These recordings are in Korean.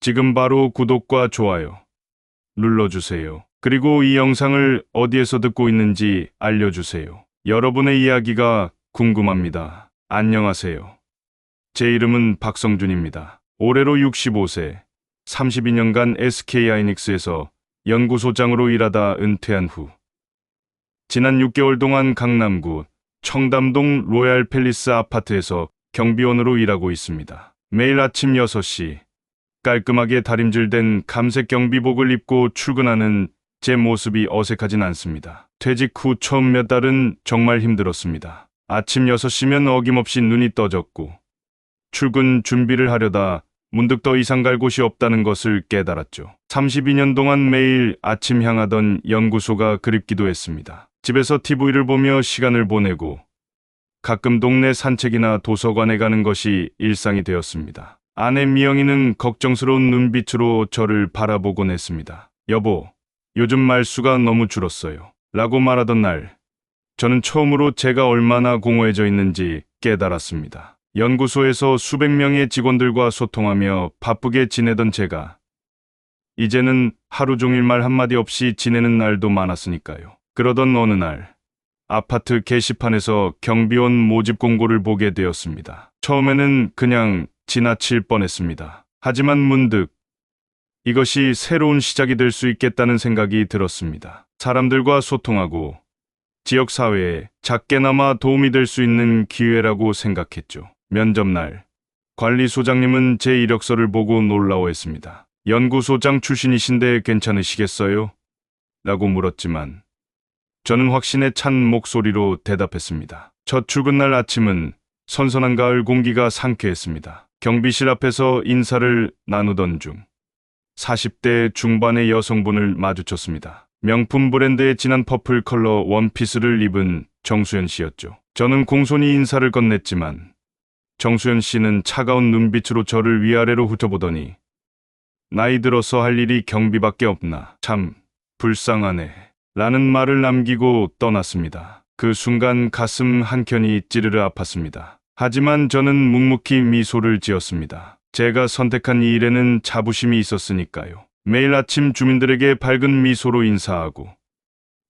지금 바로 구독과 좋아요 눌러주세요. 그리고 이 영상을 어디에서 듣고 있는지 알려주세요. 여러분의 이야기가 궁금합니다. 안녕하세요. 제 이름은 박성준입니다. 올해로 65세, 32년간 SK하이닉스에서 연구소장으로 일하다 은퇴한 후 지난 6개월 동안 강남구 청담동 로얄 팰리스 아파트에서 경비원으로 일하고 있습니다. 매일 아침 6시 깔끔하게 다림질된 감색 경비복을 입고 출근하는 제 모습이 어색하진 않습니다. 퇴직 후 처음 몇 달은 정말 힘들었습니다. 아침 6시면 어김없이 눈이 떠졌고 출근 준비를 하려다 문득 더 이상 갈 곳이 없다는 것을 깨달았죠. 32년 동안 매일 아침 향하던 연구소가 그립기도 했습니다. 집에서 TV를 보며 시간을 보내고 가끔 동네 산책이나 도서관에 가는 것이 일상이 되었습니다. 아내 미영이는 걱정스러운 눈빛으로 저를 바라보곤 했습니다. 여보, 요즘 말수가 너무 줄었어요. 라고 말하던 날, 저는 처음으로 제가 얼마나 공허해져 있는지 깨달았습니다. 연구소에서 수백 명의 직원들과 소통하며 바쁘게 지내던 제가, 이제는 하루 종일 말 한마디 없이 지내는 날도 많았으니까요. 그러던 어느 날, 아파트 게시판에서 경비원 모집 공고를 보게 되었습니다. 처음에는 그냥 지나칠 뻔했습니다. 하지만 문득 이것이 새로운 시작이 될 수 있겠다는 생각이 들었습니다. 사람들과 소통하고 지역사회에 작게나마 도움이 될 수 있는 기회라고 생각했죠. 면접날, 관리소장님은 제 이력서를 보고 놀라워했습니다. 연구소장 출신이신데 괜찮으시겠어요? 라고 물었지만 저는 확신에 찬 목소리로 대답했습니다. 첫 출근날 아침은 선선한 가을 공기가 상쾌했습니다. 경비실 앞에서 인사를 나누던 중 40대 중반의 여성분을 마주쳤습니다. 명품 브랜드의 진한 퍼플 컬러 원피스를 입은 정수연 씨였죠. 저는 공손히 인사를 건넸지만 정수연 씨는 차가운 눈빛으로 저를 위아래로 훑어보더니 나이 들어서 할 일이 경비밖에 없나 참 불쌍하네 라는 말을 남기고 떠났습니다. 그 순간 가슴 한켠이 찌르르 아팠습니다. 하지만 저는 묵묵히 미소를 지었습니다. 제가 선택한 이 일에는 자부심이 있었으니까요. 매일 아침 주민들에게 밝은 미소로 인사하고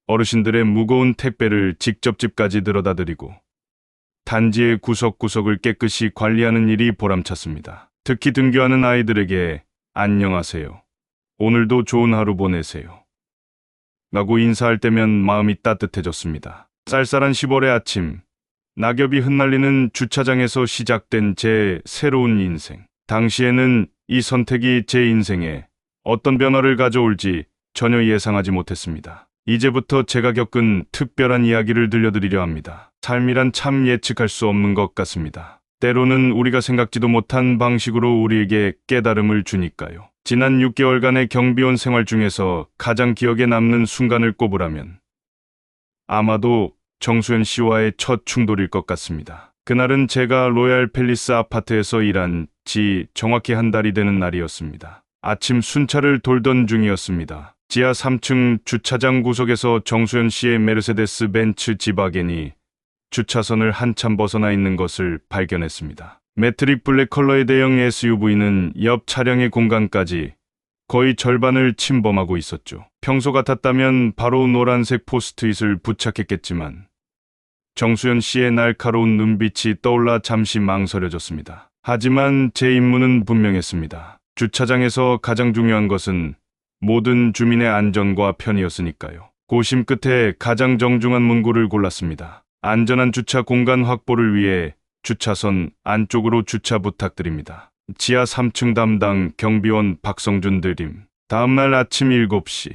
어르신들의 무거운 택배를 직접 집까지 들여다 드리고 단지의 구석구석을 깨끗이 관리하는 일이 보람찼습니다. 특히 등교하는 아이들에게 안녕하세요. 오늘도 좋은 하루 보내세요. 라고 인사할 때면 마음이 따뜻해졌습니다. 쌀쌀한 10월의 아침, 낙엽이 흩날리는 주차장에서 시작된 제 새로운 인생. 당시에는 이 선택이 제 인생에 어떤 변화를 가져올지 전혀 예상하지 못했습니다. 이제부터 제가 겪은 특별한 이야기를 들려드리려 합니다. 삶이란 참 예측할 수 없는 것 같습니다. 때로는 우리가 생각지도 못한 방식으로 우리에게 깨달음을 주니까요. 지난 6개월간의 경비원 생활 중에서 가장 기억에 남는 순간을 꼽으라면 아마도 정수연 씨와의 첫 충돌일 것 같습니다. 그날은 제가 로얄 팰리스 아파트에서 일한 지 정확히 한 달이 되는 날이었습니다. 아침 순찰을 돌던 중이었습니다. 지하 3층 주차장 구석에서 정수연 씨의 메르세데스 벤츠 지바겐이 주차선을 한참 벗어나 있는 것을 발견했습니다. 매트릭 블랙 컬러의 대형 SUV는 옆 차량의 공간까지 거의 절반을 침범하고 있었죠. 평소 같았다면 바로 노란색 포스트잇을 부착했겠지만 정수연 씨의 날카로운 눈빛이 떠올라 잠시 망설여졌습니다. 하지만 제 임무는 분명했습니다. 주차장에서 가장 중요한 것은 모든 주민의 안전과 편의였으니까요. 고심 끝에 가장 정중한 문구를 골랐습니다. 안전한 주차 공간 확보를 위해 주차선 안쪽으로 주차 부탁드립니다. 지하 3층 담당 경비원 박성준 드림. 다음날 아침 7시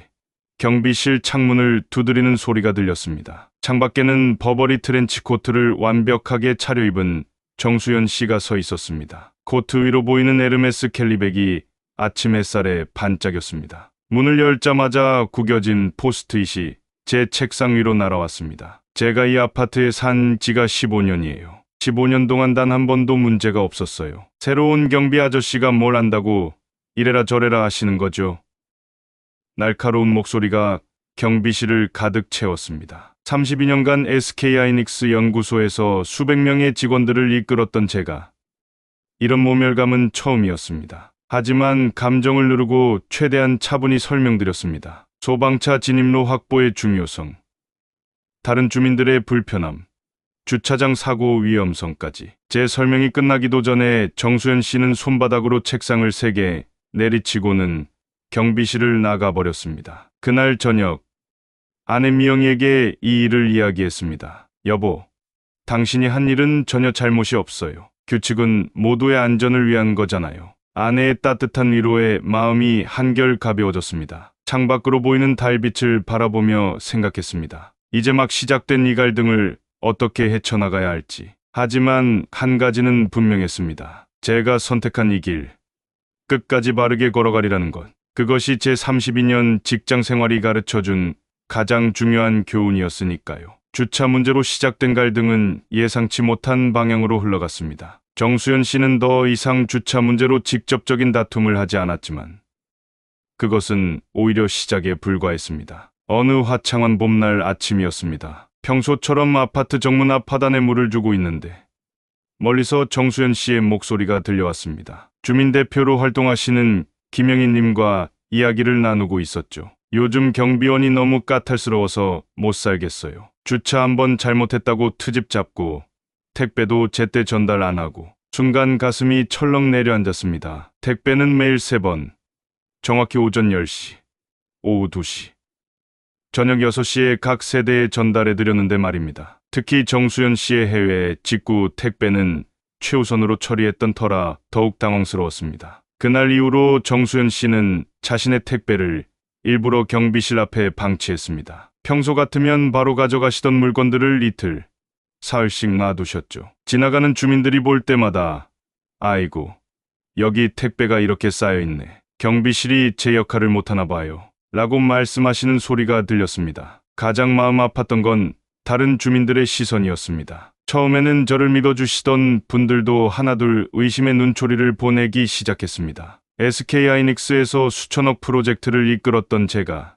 경비실 창문을 두드리는 소리가 들렸습니다. 창밖에는 버버리 트렌치 코트를 완벽하게 차려입은 정수연 씨가 서 있었습니다. 코트 위로 보이는 에르메스 캘리백이 아침 햇살에 반짝였습니다. 문을 열자마자 구겨진 포스트잇이 제 책상 위로 날아왔습니다. 제가 이 아파트에 산 지가 15년이에요. 15년 동안 단 한 번도 문제가 없었어요. 새로운 경비 아저씨가 뭘 안다고 이래라 저래라 하시는 거죠. 날카로운 목소리가 경비실을 가득 채웠습니다. 32년간 SK하이닉스 연구소에서 수백 명의 직원들을 이끌었던 제가 이런 모멸감은 처음이었습니다. 하지만 감정을 누르고 최대한 차분히 설명드렸습니다. 소방차 진입로 확보의 중요성, 다른 주민들의 불편함, 주차장 사고 위험성까지. 제 설명이 끝나기도 전에 정수연 씨는 손바닥으로 책상을 3개 내리치고는 경비실을 나가버렸습니다. 그날 저녁 아내 미영이에게 이 일을 이야기했습니다. 여보, 당신이 한 일은 전혀 잘못이 없어요. 규칙은 모두의 안전을 위한 거잖아요. 아내의 따뜻한 위로에 마음이 한결 가벼워졌습니다. 창밖으로 보이는 달빛을 바라보며 생각했습니다. 이제 막 시작된 이 갈등을 어떻게 헤쳐나가야 할지. 하지만 한 가지는 분명했습니다. 제가 선택한 이 길, 끝까지 바르게 걸어가리라는 것. 그것이 제 32년 직장 생활이 가르쳐준 가장 중요한 교훈이었으니까요. 주차 문제로 시작된 갈등은 예상치 못한 방향으로 흘러갔습니다. 정수연 씨는 더 이상 주차 문제로 직접적인 다툼을 하지 않았지만 그것은 오히려 시작에 불과했습니다. 어느 화창한 봄날 아침이었습니다. 평소처럼 아파트 정문 앞 하단에 물을 주고 있는데 멀리서 정수연 씨의 목소리가 들려왔습니다. 주민 대표로 활동하시는 김영희 님과 이야기를 나누고 있었죠. 요즘 경비원이 너무 까탈스러워서 못 살겠어요. 주차 한번 잘못했다고 트집 잡고 택배도 제때 전달 안 하고. 순간 가슴이 철렁 내려앉았습니다. 택배는 매일 3번, 정확히 오전 10시, 오후 2시, 저녁 6시에 각 세대에 전달해 드렸는데 말입니다. 특히 정수연 씨의 해외 직구 택배는 최우선으로 처리했던 터라 더욱 당황스러웠습니다. 그날 이후로 정수연 씨는 자신의 택배를 일부러 경비실 앞에 방치했습니다. 평소 같으면 바로 가져가시던 물건들을 이틀, 사흘씩 놔두셨죠. 지나가는 주민들이 볼 때마다 아이고, 여기 택배가 이렇게 쌓여있네. 경비실이 제 역할을 못하나 봐요. 라고 말씀하시는 소리가 들렸습니다. 가장 마음 아팠던 건 다른 주민들의 시선이었습니다. 처음에는 저를 믿어주시던 분들도 하나둘 의심의 눈초리를 보내기 시작했습니다. SK하이닉스에서 수천억 프로젝트를 이끌었던 제가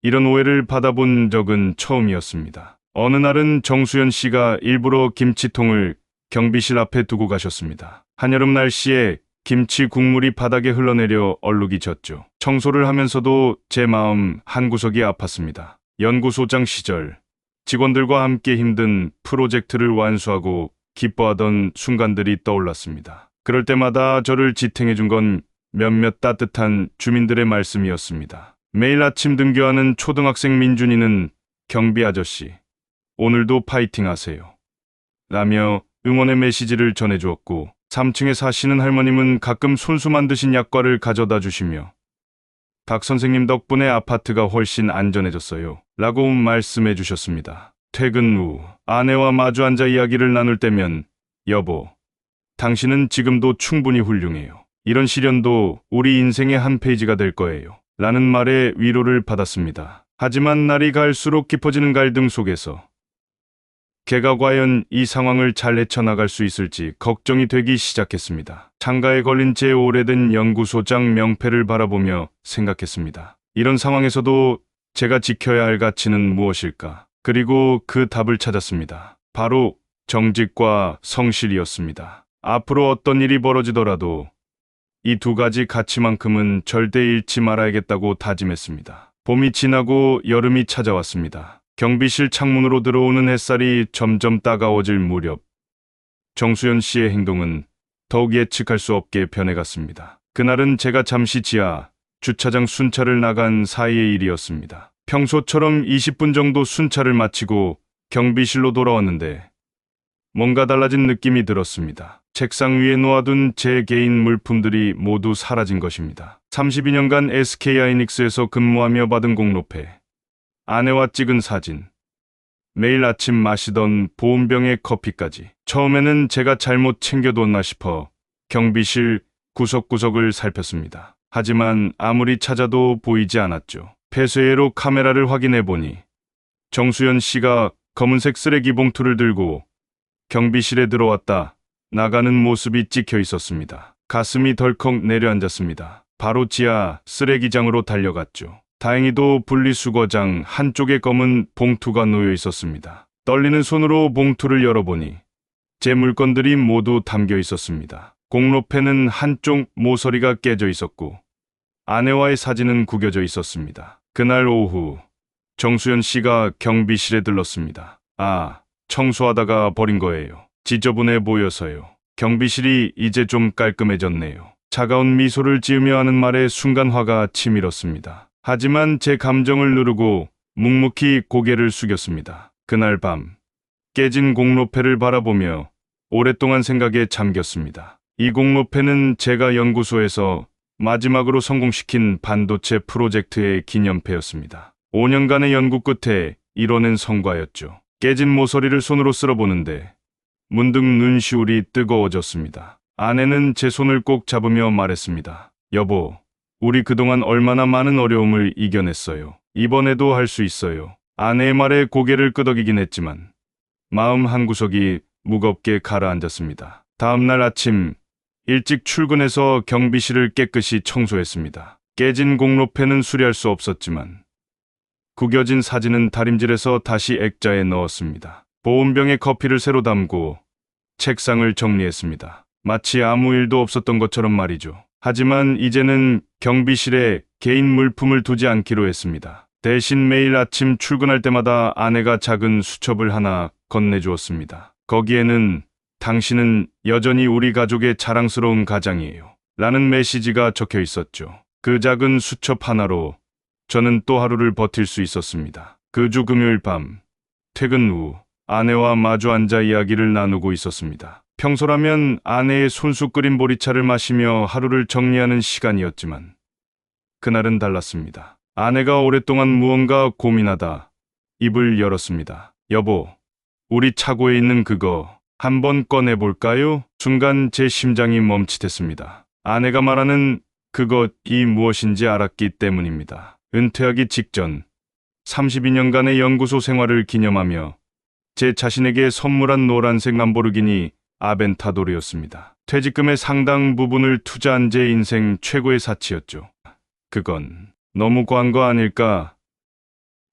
이런 오해를 받아본 적은 처음이었습니다. 어느 날은 정수연 씨가 일부러 김치통을 경비실 앞에 두고 가셨습니다. 한여름 날씨에 김치 국물이 바닥에 흘러내려 얼룩이 졌죠. 청소를 하면서도 제 마음 한구석이 아팠습니다. 연구소장 시절 직원들과 함께 힘든 프로젝트를 완수하고 기뻐하던 순간들이 떠올랐습니다. 그럴 때마다 저를 지탱해 준 건 몇몇 따뜻한 주민들의 말씀이었습니다. 매일 아침 등교하는 초등학생 민준이는 경비 아저씨, 오늘도 파이팅 하세요. 라며 응원의 메시지를 전해주었고 3층에 사시는 할머님은 가끔 손수 만드신 약과를 가져다 주시며 박 선생님 덕분에 아파트가 훨씬 안전해졌어요. 라고 말씀해 주셨습니다. 퇴근 후 아내와 마주 앉아 이야기를 나눌 때면 여보, 당신은 지금도 충분히 훌륭해요. 이런 시련도 우리 인생의 한 페이지가 될 거예요. 라는 말에 위로를 받았습니다. 하지만 날이 갈수록 깊어지는 갈등 속에서 걔가 과연 이 상황을 잘 헤쳐나갈 수 있을지 걱정이 되기 시작했습니다. 창가에 걸린 제 오래된 연구소장 명패를 바라보며 생각했습니다. 이런 상황에서도 제가 지켜야 할 가치는 무엇일까? 그리고 그 답을 찾았습니다. 바로 정직과 성실이었습니다. 앞으로 어떤 일이 벌어지더라도 이 2가지 가치만큼은 절대 잃지 말아야겠다고 다짐했습니다. 봄이 지나고 여름이 찾아왔습니다. 경비실 창문으로 들어오는 햇살이 점점 따가워질 무렵 정수연 씨의 행동은 더욱 예측할 수 없게 변해갔습니다. 그날은 제가 잠시 지하 주차장 순찰을 나간 사이의 일이었습니다. 평소처럼 20분 정도 순찰을 마치고 경비실로 돌아왔는데 뭔가 달라진 느낌이 들었습니다. 책상 위에 놓아둔 제 개인 물품들이 모두 사라진 것입니다. 32년간 SK하이닉스에서 근무하며 받은 공로패, 아내와 찍은 사진, 매일 아침 마시던 보온병의 커피까지. 처음에는 제가 잘못 챙겨뒀나 싶어 경비실 구석구석을 살폈습니다. 하지만 아무리 찾아도 보이지 않았죠. 폐쇄회로 카메라를 확인해 보니 정수연 씨가 검은색 쓰레기 봉투를 들고 경비실에 들어왔다 나가는 모습이 찍혀 있었습니다. 가슴이 덜컥 내려앉았습니다. 바로 지하 쓰레기장으로 달려갔죠. 다행히도 분리수거장 한쪽에 검은 봉투가 놓여 있었습니다. 떨리는 손으로 봉투를 열어보니 제 물건들이 모두 담겨 있었습니다. 공로패는 한쪽 모서리가 깨져 있었고 아내와의 사진은 구겨져 있었습니다. 그날 오후 정수연 씨가 경비실에 들렀습니다. 아, 청소하다가 버린 거예요. 지저분해 보여서요. 경비실이 이제 좀 깔끔해졌네요. 차가운 미소를 지으며 하는 말에 순간 화가 치밀었습니다. 하지만 제 감정을 누르고 묵묵히 고개를 숙였습니다. 그날 밤 깨진 공로패를 바라보며 오랫동안 생각에 잠겼습니다. 이 공로패는 제가 연구소에서 마지막으로 성공시킨 반도체 프로젝트의 기념패였습니다. 5년간의 연구 끝에 이뤄낸 성과였죠. 깨진 모서리를 손으로 쓸어보는데 문득 눈시울이 뜨거워졌습니다. 아내는 제 손을 꼭 잡으며 말했습니다. 여보, 우리 그동안 얼마나 많은 어려움을 이겨냈어요. 이번에도 할 수 있어요. 아내의 말에 고개를 끄덕이긴 했지만 마음 한구석이 무겁게 가라앉았습니다. 다음 날 아침 일찍 출근해서 경비실을 깨끗이 청소했습니다. 깨진 공로패는 수리할 수 없었지만 구겨진 사진은 다림질해서 다시 액자에 넣었습니다. 보온병에 커피를 새로 담고 책상을 정리했습니다. 마치 아무 일도 없었던 것처럼 말이죠. 하지만 이제는 경비실에 개인 물품을 두지 않기로 했습니다. 대신 매일 아침 출근할 때마다 아내가 작은 수첩을 하나 건네주었습니다. 거기에는 당신은 여전히 우리 가족의 자랑스러운 가장이에요. 라는 메시지가 적혀 있었죠. 그 작은 수첩 하나로 저는 또 하루를 버틸 수 있었습니다. 그 주 금요일 밤, 퇴근 후 아내와 마주 앉아 이야기를 나누고 있었습니다. 평소라면 아내의 손수 끓인 보리차를 마시며 하루를 정리하는 시간이었지만 그날은 달랐습니다. 아내가 오랫동안 무언가 고민하다 입을 열었습니다. 여보, 우리 차고에 있는 그거 한번 꺼내볼까요? 순간 제 심장이 멈칫했습니다. 아내가 말하는 그것이 무엇인지 알았기 때문입니다. 은퇴하기 직전 32년간의 연구소 생활을 기념하며 제 자신에게 선물한 노란색 람보르기니 아벤타도르였습니다. 퇴직금의 상당 부분을 투자한 제 인생 최고의 사치였죠. 그건 너무 과한 거 아닐까?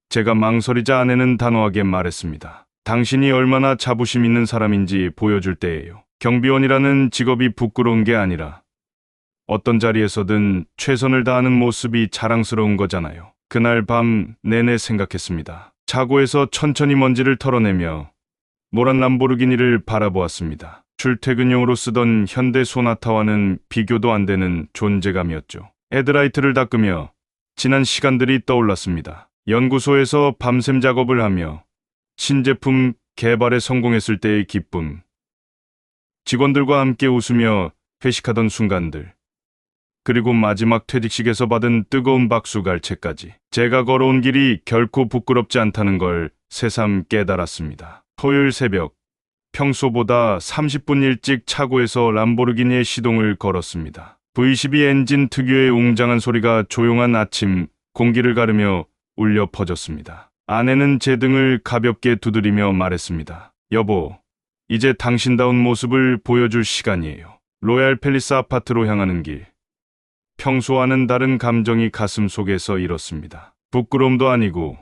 제가 망설이자 아내는 단호하게 말했습니다. 당신이 얼마나 자부심 있는 사람인지 보여줄 때예요. 경비원이라는 직업이 부끄러운 게 아니라 어떤 자리에서든 최선을 다하는 모습이 자랑스러운 거잖아요. 그날 밤 내내 생각했습니다. 차고에서 천천히 먼지를 털어내며 노란 람보르기니를 바라보았습니다. 출퇴근용으로 쓰던 현대 소나타와는 비교도 안 되는 존재감이었죠. 헤드라이트를 닦으며 지난 시간들이 떠올랐습니다. 연구소에서 밤샘 작업을 하며 신제품 개발에 성공했을 때의 기쁨, 직원들과 함께 웃으며 회식하던 순간들, 그리고 마지막 퇴직식에서 받은 뜨거운 박수갈채까지. 제가 걸어온 길이 결코 부끄럽지 않다는 걸 새삼 깨달았습니다. 토요일 새벽, 평소보다 30분 일찍 차고에서 람보르기니의 시동을 걸었습니다. V12 엔진 특유의 웅장한 소리가 조용한 아침 공기를 가르며 울려 퍼졌습니다. 아내는 제 등을 가볍게 두드리며 말했습니다. 여보, 이제 당신다운 모습을 보여줄 시간이에요. 로얄 팰리스 아파트로 향하는 길. 평소와는 다른 감정이 가슴 속에서 일었습니다. 부끄러움도 아니고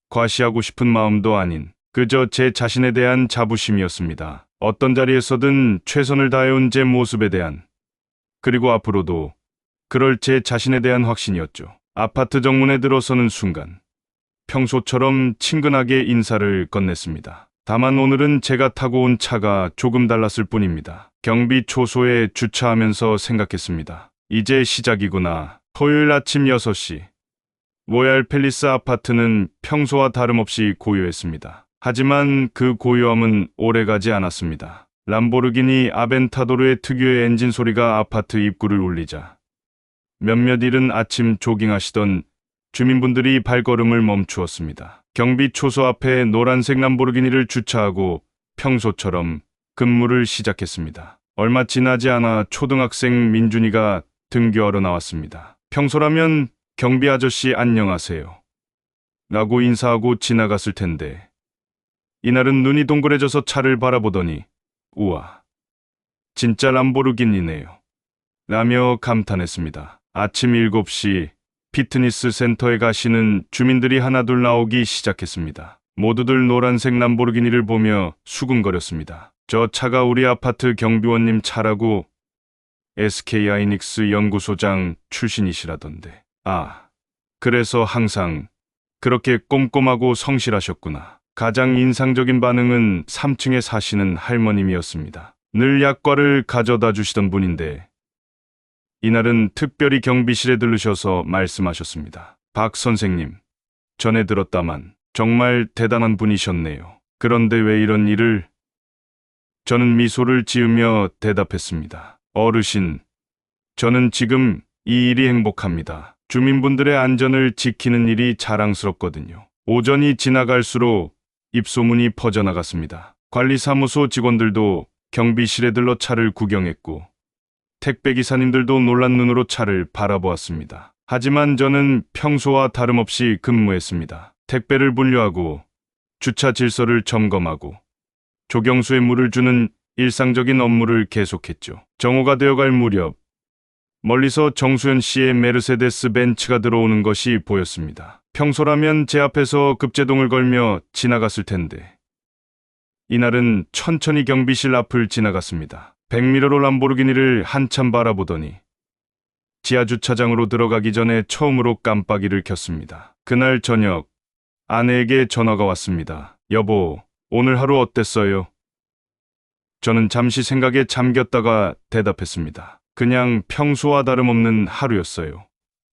과시하고 싶은 마음도 아닌 그저 제 자신에 대한 자부심이었습니다. 어떤 자리에서든 최선을 다해온 제 모습에 대한, 그리고 앞으로도 그럴 제 자신에 대한 확신이었죠. 아파트 정문에 들어서는 순간 평소처럼 친근하게 인사를 건넸습니다. 다만 오늘은 제가 타고 온 차가 조금 달랐을 뿐입니다. 경비 초소에 주차하면서 생각했습니다. 이제 시작이구나. 토요일 아침 6시. 로얄 팰리스 아파트는 평소와 다름없이 고요했습니다. 하지만 그 고요함은 오래가지 않았습니다. 람보르기니 아벤타도르의 특유의 엔진 소리가 아파트 입구를 울리자 몇몇 이른 아침 조깅하시던 주민분들이 발걸음을 멈추었습니다. 경비 초소 앞에 노란색 람보르기니를 주차하고 평소처럼 근무를 시작했습니다. 얼마 지나지 않아 초등학생 민준이가 등교하러 나왔습니다. 평소라면 경비 아저씨 안녕하세요 라고 인사하고 지나갔을 텐데 이날은 눈이 동그래져서 차를 바라보더니 우와, 진짜 람보르기니네요 라며 감탄했습니다. 아침 7시 피트니스 센터에 가시는 주민들이 하나둘 나오기 시작했습니다. 모두들 노란색 람보르기니를 보며 수군거렸습니다. 저 차가 우리 아파트 경비원님 차라고 SK 하이닉스 연구소장 출신이시라던데. 아, 그래서 항상 그렇게 꼼꼼하고 성실하셨구나. 가장 인상적인 반응은 3층에 사시는 할머님이었습니다. 늘 약과를 가져다 주시던 분인데 이날은 특별히 경비실에 들르셔서 말씀하셨습니다. 박 선생님, 전에 들었다만 정말 대단한 분이셨네요. 그런데 왜 이런 일을? 저는 미소를 지으며 대답했습니다. 어르신, 저는 지금 이 일이 행복합니다. 주민분들의 안전을 지키는 일이 자랑스럽거든요. 오전이 지나갈수록 입소문이 퍼져나갔습니다. 관리사무소 직원들도 경비실에 들러 차를 구경했고 택배기사님들도 놀란 눈으로 차를 바라보았습니다. 하지만 저는 평소와 다름없이 근무했습니다. 택배를 분류하고 주차 질서를 점검하고 조경수에 물을 주는 일상적인 업무를 계속했죠. 정오가 되어갈 무렵 멀리서 정수연 씨의 메르세데스 벤츠가 들어오는 것이 보였습니다. 평소라면 제 앞에서 급제동을 걸며 지나갔을 텐데 이날은 천천히 경비실 앞을 지나갔습니다. 백미러로 람보르기니를 한참 바라보더니 지하주차장으로 들어가기 전에 처음으로 깜빡이를 켰습니다. 그날 저녁 아내에게 전화가 왔습니다. 여보, 오늘 하루 어땠어요? 저는 잠시 생각에 잠겼다가 대답했습니다. 그냥 평소와 다름없는 하루였어요.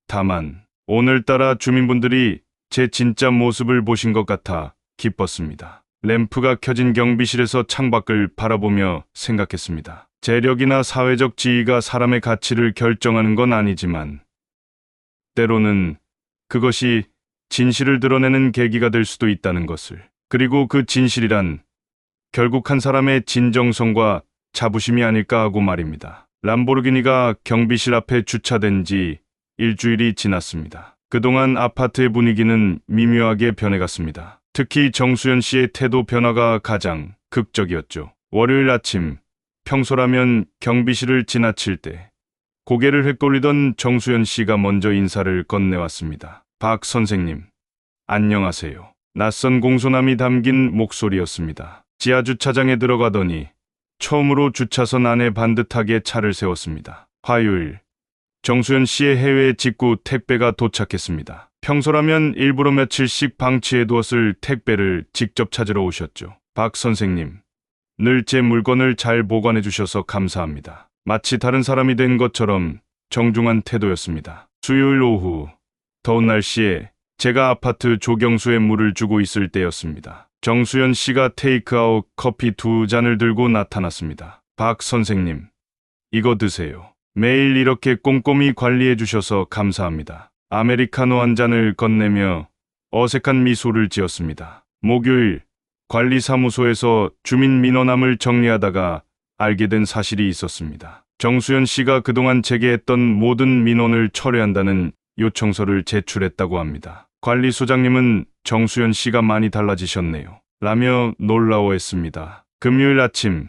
다만 오늘따라 주민분들이 제 진짜 모습을 보신 것 같아 기뻤습니다. 램프가 켜진 경비실에서 창밖을 바라보며 생각했습니다. 재력이나 사회적 지위가 사람의 가치를 결정하는 건 아니지만 때로는 그것이 진실을 드러내는 계기가 될 수도 있다는 것을. 그리고 그 진실이란 결국 한 사람의 진정성과 자부심이 아닐까 하고 말입니다. 람보르기니가 경비실 앞에 주차된 지 일주일이 지났습니다. 그동안 아파트의 분위기는 미묘하게 변해갔습니다. 특히 정수연 씨의 태도 변화가 가장 극적이었죠. 월요일 아침, 평소라면 경비실을 지나칠 때 고개를 획돌리던 정수연 씨가 먼저 인사를 건네왔습니다. 박 선생님, 안녕하세요. 낯선 공손함이 담긴 목소리였습니다. 지하주차장에 들어가더니 처음으로 주차선 안에 반듯하게 차를 세웠습니다. 화요일, 정수연 씨의 해외 직구 택배가 도착했습니다. 평소라면 일부러 며칠씩 방치해두었을 택배를 직접 찾으러 오셨죠. 박 선생님, 늘 제 물건을 잘 보관해 주셔서 감사합니다. 마치 다른 사람이 된 것처럼 정중한 태도였습니다. 수요일 오후, 더운 날씨에 제가 아파트 조경수에 물을 주고 있을 때였습니다. 정수연 씨가 테이크아웃 커피 2잔을 들고 나타났습니다. 박 선생님, 이거 드세요. 매일 이렇게 꼼꼼히 관리해 주셔서 감사합니다. 아메리카노 한 잔을 건네며 어색한 미소를 지었습니다. 목요일, 관리사무소에서 주민 민원함을 정리하다가 알게 된 사실이 있었습니다. 정수연 씨가 그동안 제게 했던 모든 민원을 철회한다는 요청서를 제출했다고 합니다. 관리소장님은 정수연 씨가 많이 달라지셨네요. 라며 놀라워했습니다. 금요일 아침,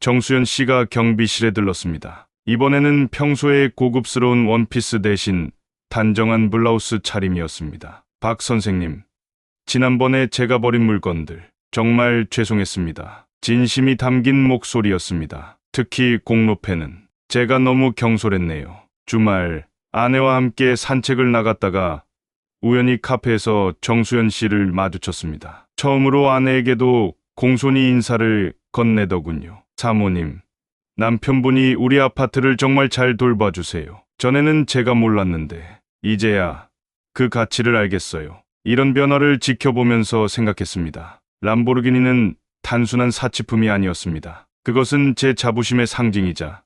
정수연 씨가 경비실에 들렀습니다. 이번에는 평소의 고급스러운 원피스 대신 단정한 블라우스 차림이었습니다. 박 선생님, 지난번에 제가 버린 물건들 정말 죄송했습니다. 진심이 담긴 목소리였습니다. 특히 공로패는 제가 너무 경솔했네요. 주말 아내와 함께 산책을 나갔다가 우연히 카페에서 정수연 씨를 마주쳤습니다. 처음으로 아내에게도 공손히 인사를 건네더군요. 사모님, 남편분이 우리 아파트를 정말 잘 돌봐주세요. 전에는 제가 몰랐는데 이제야 그 가치를 알겠어요. 이런 변화를 지켜보면서 생각했습니다. 람보르기니는 단순한 사치품이 아니었습니다. 그것은 제 자부심의 상징이자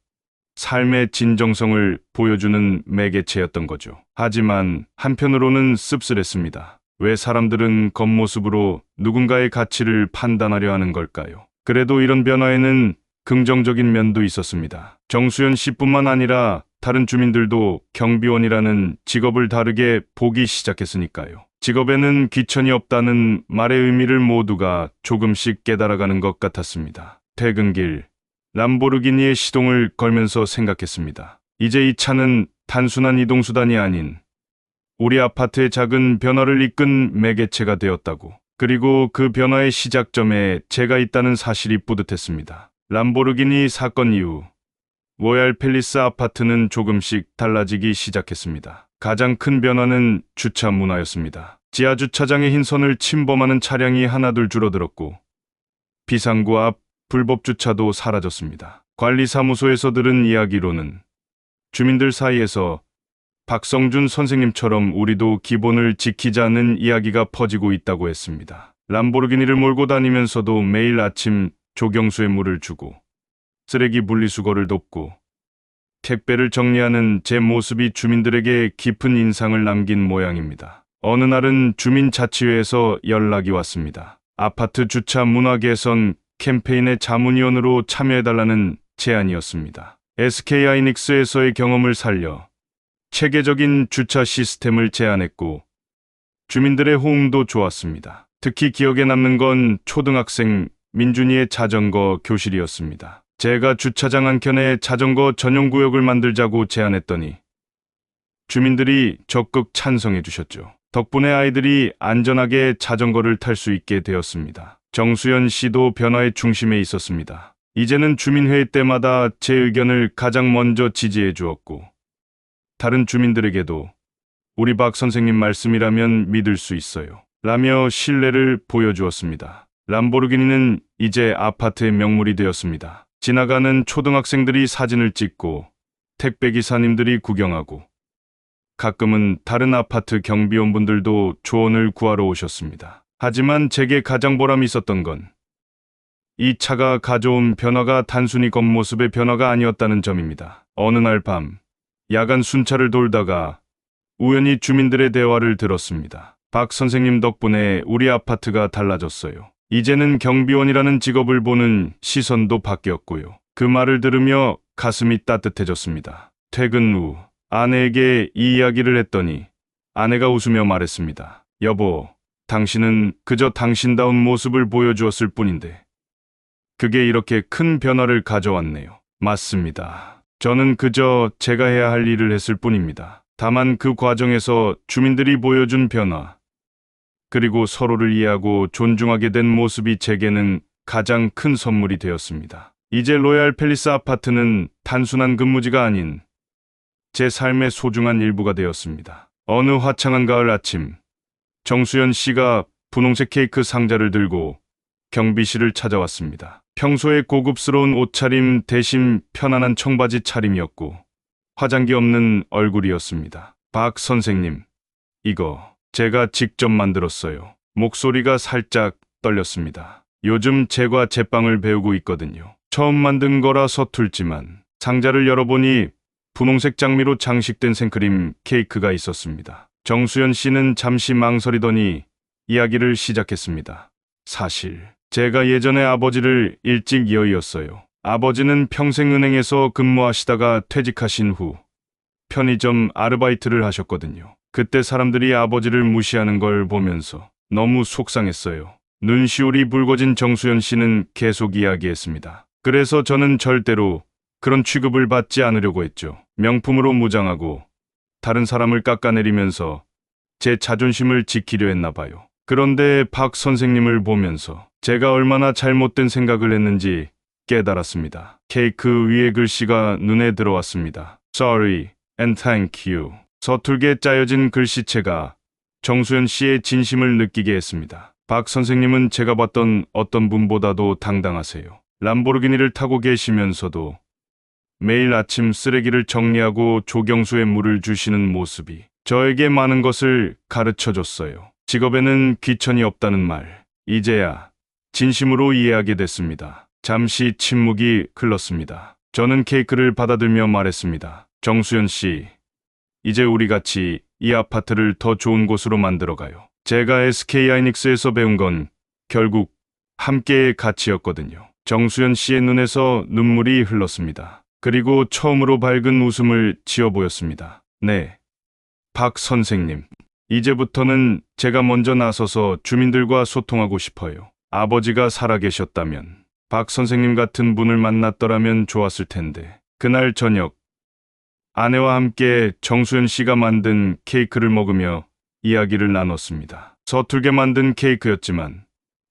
삶의 진정성을 보여주는 매개체였던 거죠. 하지만 한편으로는 씁쓸했습니다. 왜 사람들은 겉모습으로 누군가의 가치를 판단하려 하는 걸까요? 그래도 이런 변화에는 긍정적인 면도 있었습니다. 정수연 씨뿐만 아니라 다른 주민들도 경비원이라는 직업을 다르게 보기 시작했으니까요. 직업에는 귀천이 없다는 말의 의미를 모두가 조금씩 깨달아가는 것 같았습니다. 퇴근길, 람보르기니의 시동을 걸면서 생각했습니다. 이제 이 차는 단순한 이동수단이 아닌 우리 아파트의 작은 변화를 이끈 매개체가 되었다고. 그리고 그 변화의 시작점에 제가 있다는 사실이 뿌듯했습니다. 람보르기니 사건 이후 로얄 팰리스 아파트는 조금씩 달라지기 시작했습니다. 가장 큰 변화는 주차 문화였습니다. 지하 주차장의 흰선을 침범하는 차량이 하나둘 줄어들었고 비상구 앞 불법 주차도 사라졌습니다. 관리사무소에서 들은 이야기로는 주민들 사이에서 박성준 선생님처럼 우리도 기본을 지키자는 이야기가 퍼지고 있다고 했습니다. 람보르기니를 몰고 다니면서도 매일 아침 조경수에 물을 주고 쓰레기 분리수거를 돕고 택배를 정리하는 제 모습이 주민들에게 깊은 인상을 남긴 모양입니다. 어느 날은 주민자치회에서 연락이 왔습니다. 아파트 주차 문화 개선 캠페인의 자문위원으로 참여해달라는 제안이었습니다. SK하이닉스에서의 경험을 살려 체계적인 주차 시스템을 제안했고 주민들의 호응도 좋았습니다. 특히 기억에 남는 건 초등학생 민준이의 자전거 교실이었습니다. 제가 주차장 한켠에 자전거 전용 구역을 만들자고 제안했더니 주민들이 적극 찬성해 주셨죠. 덕분에 아이들이 안전하게 자전거를 탈 수 있게 되었습니다. 정수연 씨도 변화의 중심에 있었습니다. 이제는 주민회의 때마다 제 의견을 가장 먼저 지지해 주었고 다른 주민들에게도 우리 박 선생님 말씀이라면 믿을 수 있어요 라며 신뢰를 보여주었습니다. 람보르기니는 이제 아파트의 명물이 되었습니다. 지나가는 초등학생들이 사진을 찍고 택배기사님들이 구경하고 가끔은 다른 아파트 경비원분들도 조언을 구하러 오셨습니다. 하지만 제게 가장 보람이 있었던 건 이 차가 가져온 변화가 단순히 겉모습의 변화가 아니었다는 점입니다. 어느 날 밤 야간 순찰을 돌다가 우연히 주민들의 대화를 들었습니다. 박 선생님 덕분에 우리 아파트가 달라졌어요. 이제는 경비원이라는 직업을 보는 시선도 바뀌었고요. 그 말을 들으며 가슴이 따뜻해졌습니다. 퇴근 후 아내에게 이 이야기를 했더니 아내가 웃으며 말했습니다. 여보, 당신은 그저 당신다운 모습을 보여주었을 뿐인데 그게 이렇게 큰 변화를 가져왔네요. 맞습니다. 저는 그저 제가 해야 할 일을 했을 뿐입니다. 다만 그 과정에서 주민들이 보여준 변화, 그리고 서로를 이해하고 존중하게 된 모습이 제게는 가장 큰 선물이 되었습니다. 이제 로얄 팰리스 아파트는 단순한 근무지가 아닌 제 삶의 소중한 일부가 되었습니다. 어느 화창한 가을 아침, 정수연 씨가 분홍색 케이크 상자를 들고 경비실을 찾아왔습니다. 평소에 고급스러운 옷차림 대신 편안한 청바지 차림이었고 화장기 없는 얼굴이었습니다. 박 선생님, 이거 제가 직접 만들었어요. 목소리가 살짝 떨렸습니다. 요즘 제과 제빵을 배우고 있거든요. 처음 만든 거라 서툴지만 상자를 열어보니 분홍색 장미로 장식된 생크림 케이크가 있었습니다. 정수연 씨는 잠시 망설이더니 이야기를 시작했습니다. 사실 제가 예전에 아버지를 일찍 여의었어요. 아버지는 평생 은행에서 근무하시다가 퇴직하신 후 편의점 아르바이트를 하셨거든요. 그때 사람들이 아버지를 무시하는 걸 보면서 너무 속상했어요. 눈시울이 붉어진 정수연 씨는 계속 이야기했습니다. 그래서 저는 절대로 그런 취급을 받지 않으려고 했죠. 명품으로 무장하고 다른 사람을 깎아내리면서 제 자존심을 지키려 했나 봐요. 그런데 박 선생님을 보면서 제가 얼마나 잘못된 생각을 했는지 깨달았습니다. 케이크 위에 글씨가 눈에 들어왔습니다. Sorry and thank you. 서툴게 짜여진 글씨체가 정수연 씨의 진심을 느끼게 했습니다. 박 선생님은 제가 봤던 어떤 분보다도 당당하세요. 람보르기니를 타고 계시면서도 매일 아침 쓰레기를 정리하고 조경수에 물을 주시는 모습이 저에게 많은 것을 가르쳐줬어요. 직업에는 귀천이 없다는 말, 이제야 진심으로 이해하게 됐습니다. 잠시 침묵이 흘렀습니다. 저는 케이크를 받아들며 말했습니다. 정수연 씨, 이제 우리 같이 이 아파트를 더 좋은 곳으로 만들어가요. 제가 SK하이닉스에서 배운 건 결국 함께의 가치였거든요. 정수연 씨의 눈에서 눈물이 흘렀습니다. 그리고 처음으로 밝은 웃음을 지어 보였습니다. 네, 박 선생님. 이제부터는 제가 먼저 나서서 주민들과 소통하고 싶어요. 아버지가 살아계셨다면 박 선생님 같은 분을 만났더라면 좋았을 텐데. 그날 저녁 아내와 함께 정수연 씨가 만든 케이크를 먹으며 이야기를 나눴습니다. 서툴게 만든 케이크였지만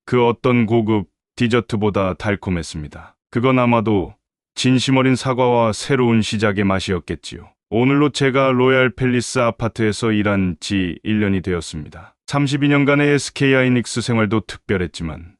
그 어떤 고급 디저트보다 달콤했습니다. 그건 아마도 진심 어린 사과와 새로운 시작의 맛이었겠지요. 오늘로 제가 로얄 팰리스 아파트에서 일한 지 1년이 되었습니다. 32년간의 SK 하이닉스 생활도 특별했지만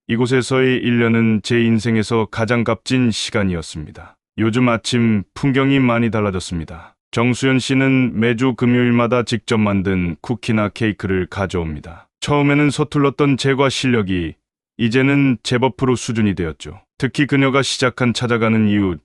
이곳에서의 1년은 제 인생에서 가장 값진 시간이었습니다. 요즘 아침 풍경이 많이 달라졌습니다. 정수연 씨는 매주 금요일마다 직접 만든 쿠키나 케이크를 가져옵니다. 처음에는 서툴렀던 제과 실력이 이제는 제법 프로 수준이 되었죠. 특히 그녀가 시작한 찾아가는 이웃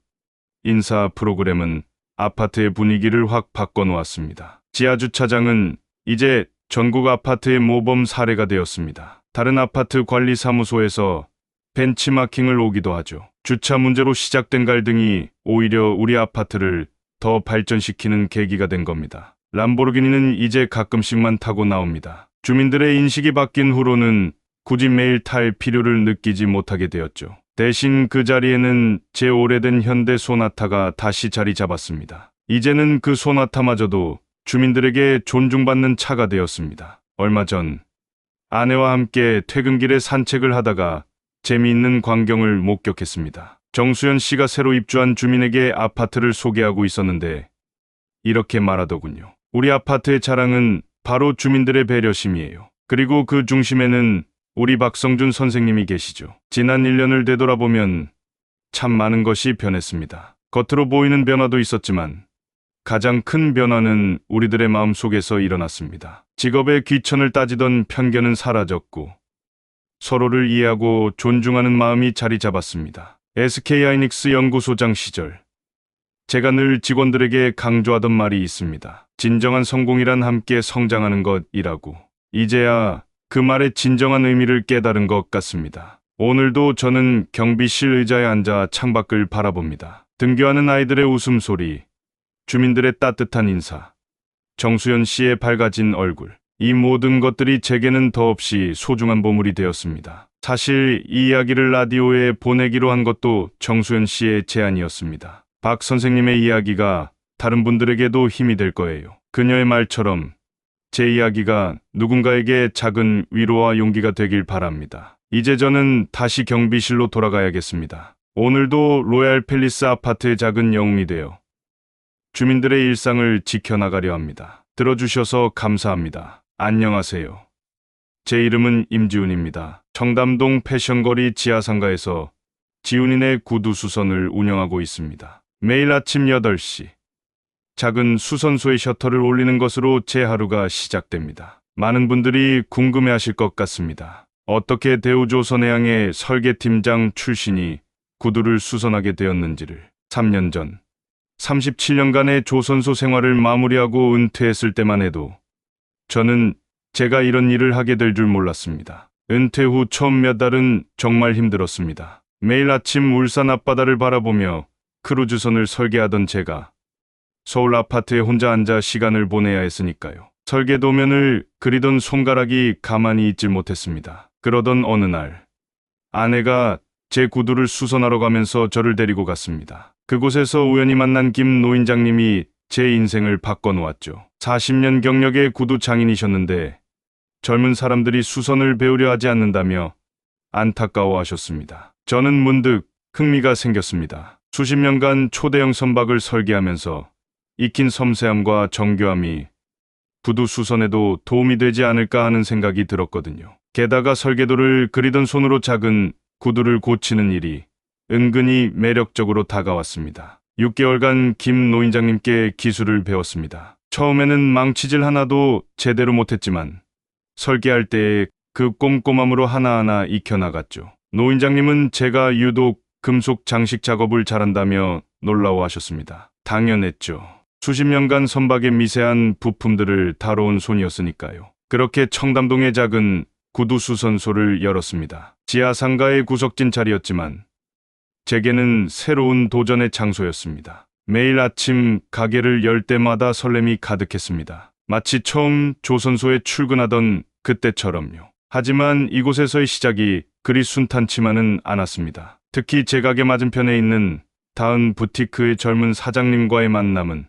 인사 프로그램은 아파트의 분위기를 확 바꿔놓았습니다. 지하주차장은 이제 전국 아파트의 모범 사례가 되었습니다. 다른 아파트 관리사무소에서 벤치마킹을 오기도 하죠. 주차 문제로 시작된 갈등이 오히려 우리 아파트를 더 발전시키는 계기가 된 겁니다. 람보르기니는 이제 가끔씩만 타고 나옵니다. 주민들의 인식이 바뀐 후로는 굳이 매일 탈 필요를 느끼지 못하게 되었죠. 대신 그 자리에는 제 오래된 현대 소나타가 다시 자리 잡았습니다. 이제는 그 소나타마저도 주민들에게 존중받는 차가 되었습니다. 얼마 전 아내와 함께 퇴근길에 산책을 하다가 재미있는 광경을 목격했습니다. 정수연 씨가 새로 입주한 주민에게 아파트를 소개하고 있었는데 이렇게 말하더군요. 우리 아파트의 자랑은 바로 주민들의 배려심이에요. 그리고 그 중심에는 우리 박성준 선생님이 계시죠. 지난 1년을 되돌아보면 참 많은 것이 변했습니다. 겉으로 보이는 변화도 있었지만 가장 큰 변화는 우리들의 마음속에서 일어났습니다. 직업의 귀천을 따지던 편견은 사라졌고 서로를 이해하고 존중하는 마음이 자리 잡았습니다. SK 하이닉스 연구소장 시절 제가 늘 직원들에게 강조하던 말이 있습니다. 진정한 성공이란 함께 성장하는 것이라고. 이제야 그 말의 진정한 의미를 깨달은 것 같습니다. 오늘도 저는 경비실 의자에 앉아 창밖을 바라봅니다. 등교하는 아이들의 웃음소리, 주민들의 따뜻한 인사, 정수연 씨의 밝아진 얼굴. 이 모든 것들이 제게는 더없이 소중한 보물이 되었습니다. 사실 이 이야기를 라디오에 보내기로 한 것도 정수연 씨의 제안이었습니다. 박 선생님의 이야기가 다른 분들에게도 힘이 될 거예요. 그녀의 말처럼 제 이야기가 누군가에게 작은 위로와 용기가 되길 바랍니다. 이제 저는 다시 경비실로 돌아가야겠습니다. 오늘도 로얄 팰리스 아파트의 작은 영웅이 되어 주민들의 일상을 지켜나가려 합니다. 들어주셔서 감사합니다. 안녕하세요. 제 이름은 임지훈입니다. 청담동 패션거리 지하상가에서 지훈이네 구두 수선을 운영하고 있습니다. 매일 아침 8시 작은 수선소의 셔터를 올리는 것으로 제 하루가 시작됩니다. 많은 분들이 궁금해하실 것 같습니다. 어떻게 대우조선해양의 설계팀장 출신이 구두를 수선하게 되었는지를. 3년 전 37년간의 조선소 생활을 마무리하고 은퇴했을 때만 해도 저는 제가 이런 일을 하게 될 줄 몰랐습니다. 은퇴 후 처음 몇 달은 정말 힘들었습니다. 매일 아침 울산 앞바다를 바라보며 크루즈선을 설계하던 제가 서울 아파트에 혼자 앉아 시간을 보내야 했으니까요. 설계 도면을 그리던 손가락이 가만히 있질 못했습니다. 그러던 어느 날 아내가 제 구두를 수선하러 가면서 저를 데리고 갔습니다. 그곳에서 우연히 만난 김 노인장님이 제 인생을 바꿔놓았죠. 40년 경력의 구두 장인이셨는데 젊은 사람들이 수선을 배우려 하지 않는다며 안타까워하셨습니다. 저는 문득 흥미가 생겼습니다. 수십 년간 초대형 선박을 설계하면서 익힌 섬세함과 정교함이 구두 수선에도 도움이 되지 않을까 하는 생각이 들었거든요. 게다가 설계도를 그리던 손으로 작은 구두를 고치는 일이 은근히 매력적으로 다가왔습니다. 6개월간 김 노인장님께 기술을 배웠습니다. 처음에는 망치질 하나도 제대로 못했지만 설계할 때의 그 꼼꼼함으로 하나하나 익혀나갔죠. 노인장님은 제가 유독 금속 장식 작업을 잘한다며 놀라워하셨습니다. 당연했죠. 수십 년간 선박의 미세한 부품들을 다뤄온 손이었으니까요. 그렇게 청담동의 작은 구두 수선소를 열었습니다. 지하 상가의 구석진 자리였지만 제게는 새로운 도전의 장소였습니다. 매일 아침 가게를 열 때마다 설렘이 가득했습니다. 마치 처음 조선소에 출근하던 그때처럼요. 하지만 이곳에서의 시작이 그리 순탄치만은 않았습니다. 특히 제 가게 맞은편에 있는 다은 부티크의 젊은 사장님과의 만남은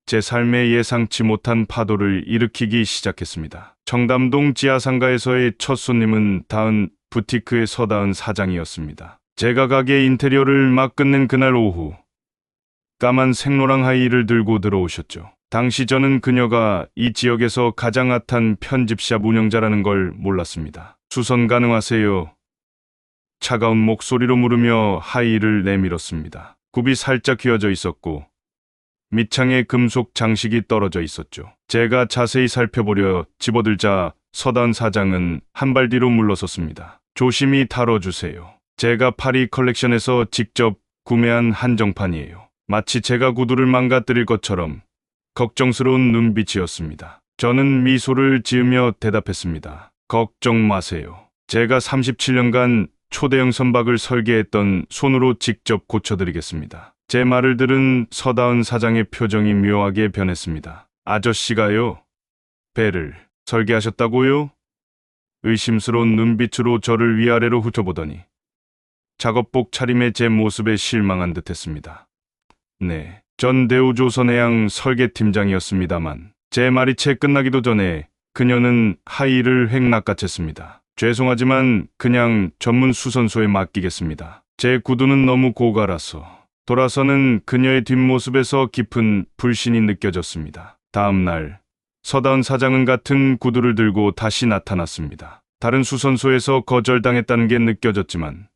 제 삶에 예상치 못한 파도를 일으키기 시작했습니다. 청담동 지하상가에서의 첫 손님은 다은 부티크의 서다은 사장이었습니다. 제가 가게 인테리어를 막 끝낸 그날 오후, 까만 생로랑 하이힐을 들고 들어오셨죠. 당시 저는 그녀가 이 지역에서 가장 핫한 편집샵 운영자라는 걸 몰랐습니다. 수선 가능하세요? 차가운 목소리로 물으며 하이힐을 내밀었습니다. 굽이 살짝 휘어져 있었고 밑창에 금속 장식이 떨어져 있었죠. 제가 자세히 살펴보려 집어들자 서다은 사장은 한 발 뒤로 물러섰습니다. 조심히 다뤄주세요. 제가 파리 컬렉션에서 직접 구매한 한정판이에요. 마치 제가 구두를 망가뜨릴 것처럼 걱정스러운 눈빛이었습니다. 저는 미소를 지으며 대답했습니다. 걱정 마세요. 제가 37년간 초대형 선박을 설계했던 손으로 직접 고쳐드리겠습니다. 제 말을 들은 서다은 사장의 표정이 묘하게 변했습니다. 아저씨가요? 배를 설계하셨다고요? 의심스러운 눈빛으로 저를 위아래로 훑어보더니 작업복 차림의 제 모습에 실망한 듯했습니다. 네, 전 대우조선해양 설계팀장이었습니다만 제 말이 채 끝나기도 전에 그녀는 하이힐을 획 낚아챘습니다. 죄송하지만 그냥 전문 수선소에 맡기겠습니다. 제 구두는 너무 고가라서. 돌아서는 그녀의 뒷모습에서 깊은 불신이 느껴졌습니다. 다음 날 서다은 사장은 같은 구두를 들고 다시 나타났습니다. 다른 수선소에서 거절당했다는 게 느껴졌지만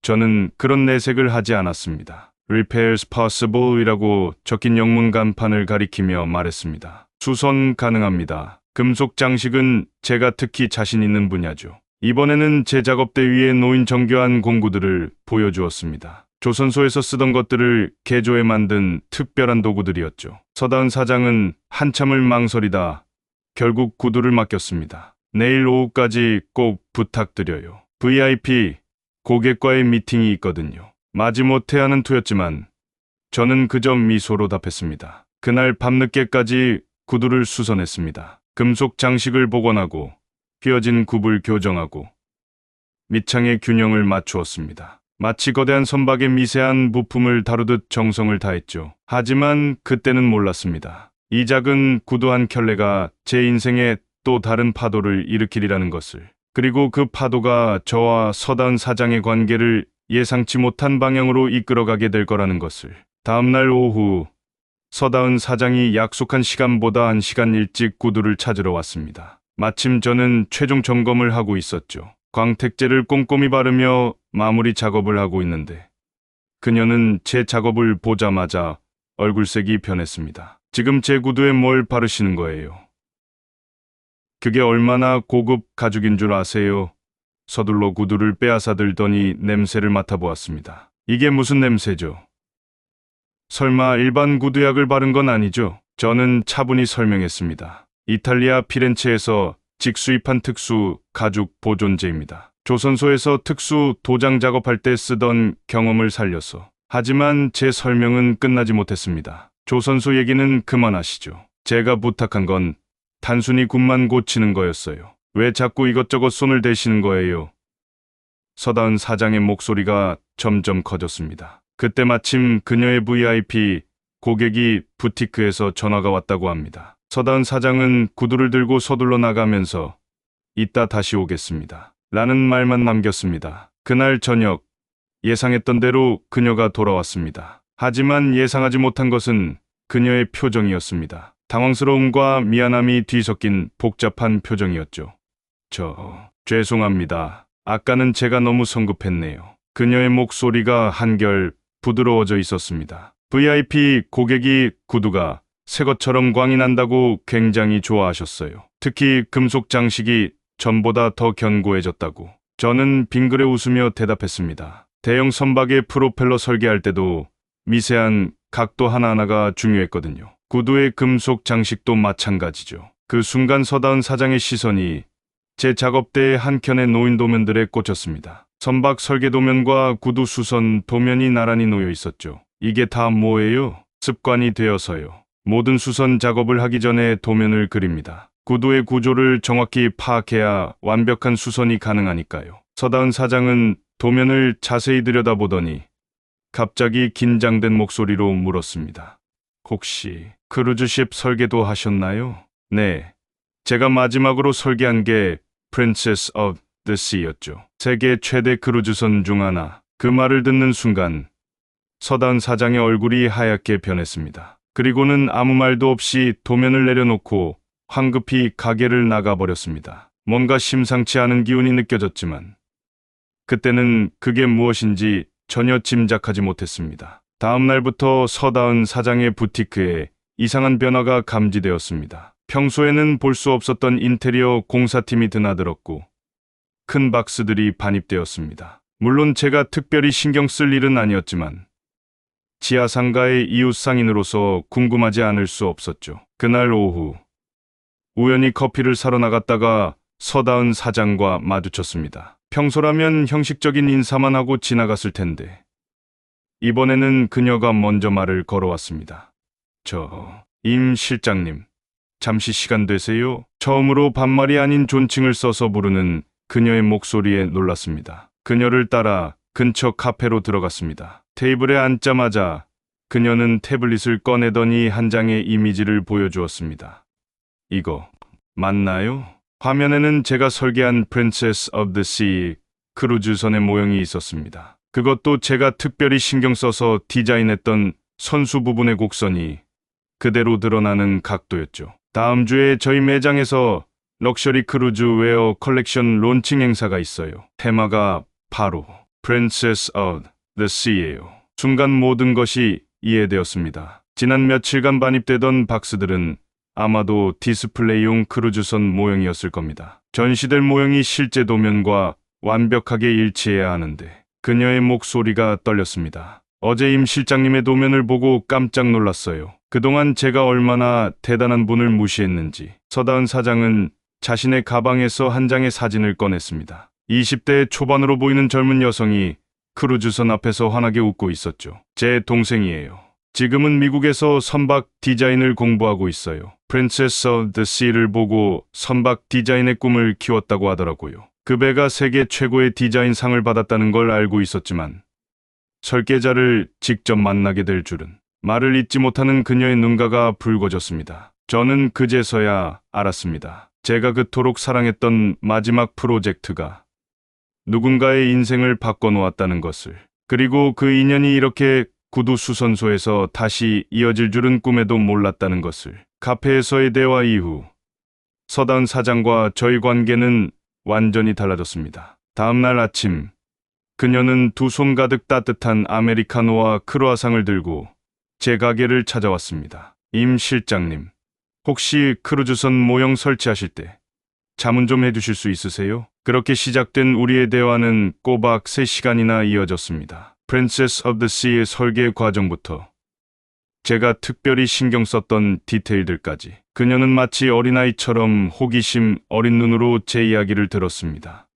저는 그런 내색을 하지 않았습니다. Repairs possible 이라고 적힌 영문 간판을 가리키며 말했습니다. 수선 가능합니다. 금속 장식은 제가 특히 자신 있는 분야죠. 이번에는 제 작업대 위에 놓인 정교한 공구들을 보여주었습니다. 조선소에서 쓰던 것들을 개조해 만든 특별한 도구들이었죠. 서다은 사장은 한참을 망설이다 결국 구두를 맡겼습니다. 내일 오후까지 꼭 부탁드려요. VIP 고객과의 미팅이 있거든요. 마지못해 하는 투였지만 저는 그저 미소로 답했습니다. 그날 밤늦게까지 구두를 수선했습니다. 금속 장식을 복원하고 휘어진 굽을 교정하고 밑창의 균형을 맞추었습니다. 마치 거대한 선박의 미세한 부품을 다루듯 정성을 다했죠. 하지만 그때는 몰랐습니다. 이 작은 구두 한 켤레가 제 인생에 또 다른 파도를 일으키리라는 것을. 그리고 그 파도가 저와 서다은 사장의 관계를 예상치 못한 방향으로 이끌어가게 될 거라는 것을. 다음 날 오후 서다은 사장이 약속한 시간보다 1시간 일찍 구두를 찾으러 왔습니다. 마침 저는 최종 점검을 하고 있었죠. 광택제를 꼼꼼히 바르며 마무리 작업을 하고 있는데 그녀는 제 작업을 보자마자 얼굴색이 변했습니다. 지금 제 구두에 뭘 바르시는 거예요? 그게 얼마나 고급 가죽인 줄 아세요? 서둘러 구두를 빼앗아 들더니 냄새를 맡아보았습니다. 이게 무슨 냄새죠? 설마 일반 구두약을 바른 건 아니죠? 저는 차분히 설명했습니다. 이탈리아 피렌체에서 직수입한 특수 가죽 보존제입니다. 조선소에서 특수 도장 작업할 때 쓰던 경험을 살려서. 하지만 제 설명은 끝나지 못했습니다. 조선소 얘기는 그만하시죠. 제가 부탁한 건 단순히 굽만 고치는 거였어요. 왜 자꾸 이것저것 손을 대시는 거예요? 서다은 사장의 목소리가 점점 커졌습니다. 그때 마침 그녀의 VIP 고객이 부티크에서 전화가 왔다고 합니다. 서다은 사장은 구두를 들고 서둘러 나가면서 이따 다시 오겠습니다. 라는 말만 남겼습니다. 그날 저녁 예상했던 대로 그녀가 돌아왔습니다. 하지만 예상하지 못한 것은 그녀의 표정이었습니다. 당황스러움과 미안함이 뒤섞인 복잡한 표정이었죠. 죄송합니다. 아까는 제가 너무 성급했네요. 그녀의 목소리가 한결 부드러워져 있었습니다. VIP 고객이 구두가 새 것처럼 광이 난다고 굉장히 좋아하셨어요. 특히 금속 장식이 전보다 더 견고해졌다고. 저는 빙그레 웃으며 대답했습니다. 대형 선박의 프로펠러 설계할 때도 미세한 각도 하나하나가 중요했거든요. 구두의 금속 장식도 마찬가지죠. 그 순간 서다은 사장의 시선이 제 작업대의 한켠에 놓인 도면들에 꽂혔습니다. 선박 설계 도면과 구두 수선 도면이 나란히 놓여 있었죠. 이게 다 뭐예요? 습관이 되어서요. 모든 수선 작업을 하기 전에 도면을 그립니다. 구두의 구조를 정확히 파악해야 완벽한 수선이 가능하니까요. 서다은 사장은 도면을 자세히 들여다보더니 갑자기 긴장된 목소리로 물었습니다. 혹시 크루즈십 설계도 하셨나요? 네. 제가 마지막으로 설계한 게 Princess of the Sea였죠. 세계 최대 크루즈선 중 하나. 그 말을 듣는 순간 서다은 사장의 얼굴이 하얗게 변했습니다. 그리고는 아무 말도 없이 도면을 내려놓고 황급히 가게를 나가버렸습니다. 뭔가 심상치 않은 기운이 느껴졌지만 그때는 그게 무엇인지 전혀 짐작하지 못했습니다. 다음 날부터 서다은 사장의 부티크에 이상한 변화가 감지되었습니다. 평소에는 볼 수 없었던 인테리어 공사팀이 드나들었고 큰 박스들이 반입되었습니다. 물론 제가 특별히 신경 쓸 일은 아니었지만 지하상가의 이웃 상인으로서 궁금하지 않을 수 없었죠. 그날 오후 우연히 커피를 사러 나갔다가 서다은 사장과 마주쳤습니다. 평소라면 형식적인 인사만 하고 지나갔을 텐데 이번에는 그녀가 먼저 말을 걸어왔습니다. 임 실장님, 잠시 시간 되세요? 처음으로 반말이 아닌 존칭을 써서 부르는 그녀의 목소리에 놀랐습니다. 그녀를 따라 근처 카페로 들어갔습니다. 테이블에 앉자마자 그녀는 태블릿을 꺼내더니 한 장의 이미지를 보여주었습니다. 이거 맞나요? 화면에는 제가 설계한 Princess of the Sea 크루즈선의 모형이 있었습니다. 그것도 제가 특별히 신경 써서 디자인했던 선수 부분의 곡선이 그대로 드러나는 각도였죠. 다음 주에 저희 매장에서 럭셔리 크루즈 웨어 컬렉션 론칭 행사가 있어요. 테마가 바로 Princess of the Sea예요. 순간 모든 것이 이해되었습니다. 지난 며칠간 반입되던 박스들은 아마도 디스플레이용 크루즈선 모형이었을 겁니다. 전시될 모형이 실제 도면과 완벽하게 일치해야 하는데 그녀의 목소리가 떨렸습니다. 어제 임 실장님의 도면을 보고 깜짝 놀랐어요. 그동안 제가 얼마나 대단한 분을 무시했는지. 서다은 사장은 자신의 가방에서 한 장의 사진을 꺼냈습니다. 20대 초반으로 보이는 젊은 여성이 크루즈선 앞에서 환하게 웃고 있었죠. 제 동생이에요. 지금은 미국에서 선박 디자인을 공부하고 있어요. Princess of the Sea를 보고 선박 디자인의 꿈을 키웠다고 하더라고요. 그 배가 세계 최고의 디자인 상을 받았다는 걸 알고 있었지만 설계자를 직접 만나게 될 줄은. 말을 잇지 못하는 그녀의 눈가가 붉어졌습니다. 저는 그제서야 알았습니다. 제가 그토록 사랑했던 마지막 프로젝트가 누군가의 인생을 바꿔놓았다는 것을. 그리고 그 인연이 이렇게 구두수선소에서 다시 이어질 줄은 꿈에도 몰랐다는 것을. 카페에서의 대화 이후 서다은 사장과 저희 관계는 완전히 달라졌습니다. 다음 날 아침 그녀는 두 손 가득 따뜻한 아메리카노와 크루아상을 들고 제 가게를 찾아왔습니다. 임 실장님, 혹시 크루즈선 모형 설치하실 때 자문 좀 해주실 수 있으세요? 그렇게 시작된 우리의 대화는 꼬박 3시간이나 이어졌습니다. Princess of the Sea의 설계 과정부터 제가 특별히 신경 썼던 디테일들까지. 그녀는 마치 어린아이처럼 호기심 어린 눈으로 제 이야기를 들었습니다.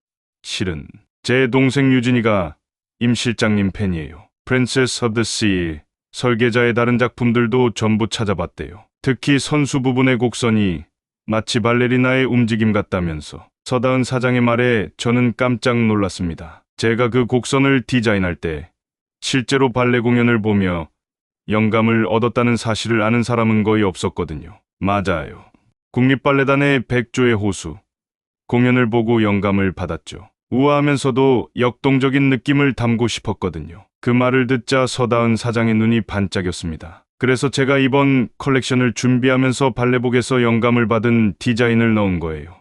실은 제 동생 유진이가 임 실장님 팬이에요. Princess of the Sea 설계자의 다른 작품들도 전부 찾아봤대요. 특히 선수 부분의 곡선이 마치 발레리나의 움직임 같다면서. 서다은 사장의 말에 저는 깜짝 놀랐습니다. 제가 그 곡선을 디자인할 때 실제로 발레 공연을 보며 영감을 얻었다는 사실을 아는 사람은 거의 없었거든요. 맞아요. 국립발레단의 백조의 호수 공연을 보고 영감을 받았죠. 우아하면서도 역동적인 느낌을 담고 싶었거든요. 그 말을 듣자 서다은 사장의 눈이 반짝였습니다. 그래서 제가 이번 컬렉션을 준비하면서 발레복에서 영감을 받은 디자인을 넣은 거예요.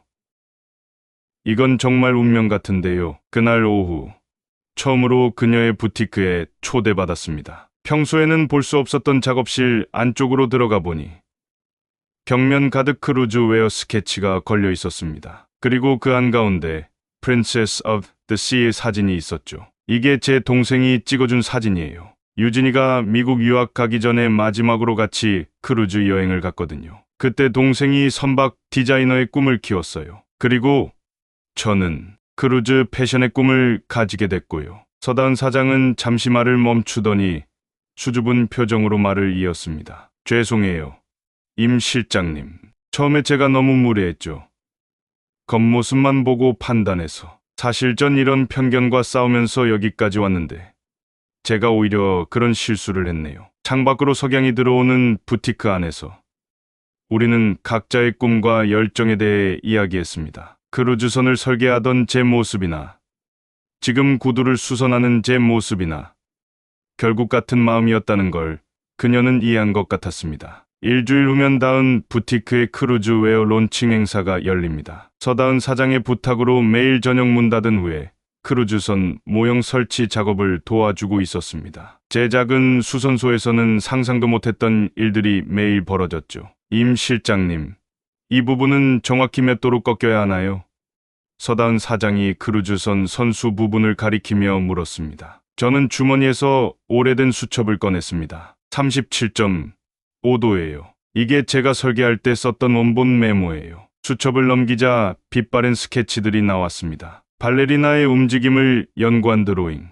이건 정말 운명 같은데요. 그날 오후 처음으로 그녀의 부티크에 초대받았습니다. 평소에는 볼 수 없었던 작업실 안쪽으로 들어가 보니 벽면 가득 크루즈 웨어 스케치가 걸려 있었습니다. 그리고 그 한가운데 Princess of the Sea의 사진이 있었죠. 이게 제 동생이 찍어준 사진이에요. 유진이가 미국 유학 가기 전에 마지막으로 같이 크루즈 여행을 갔거든요. 그때 동생이 선박 디자이너의 꿈을 키웠어요. 그리고 저는 크루즈 패션의 꿈을 가지게 됐고요. 서다은 사장은 잠시 말을 멈추더니 수줍은 표정으로 말을 이었습니다. 죄송해요. 임 실장님. 처음에 제가 너무 무례했죠. 겉모습만 보고 판단해서. 사실 전 이런 편견과 싸우면서 여기까지 왔는데 제가 오히려 그런 실수를 했네요. 창밖으로 석양이 들어오는 부티크 안에서 우리는 각자의 꿈과 열정에 대해 이야기했습니다. 크루즈선을 설계하던 제 모습이나 지금 구두를 수선하는 제 모습이나 결국 같은 마음이었다는 걸 그녀는 이해한 것 같았습니다. 일주일 후면 다은 부티크의 크루즈웨어 론칭 행사가 열립니다. 서다은 사장의 부탁으로 매일 저녁 문 닫은 후에 크루즈선 모형 설치 작업을 도와주고 있었습니다. 제 작은 수선소에서는 상상도 못했던 일들이 매일 벌어졌죠. 임 실장님, 이 부분은 정확히 몇 도로 꺾여야 하나요? 서다은 사장이 크루즈선 선수 부분을 가리키며 물었습니다. 저는 주머니에서 오래된 수첩을 꺼냈습니다. 37.5도예요. 이게 제가 설계할 때 썼던 원본 메모예요. 수첩을 넘기자 빛바랜 스케치들이 나왔습니다. 발레리나의 움직임을 연구한 드로잉,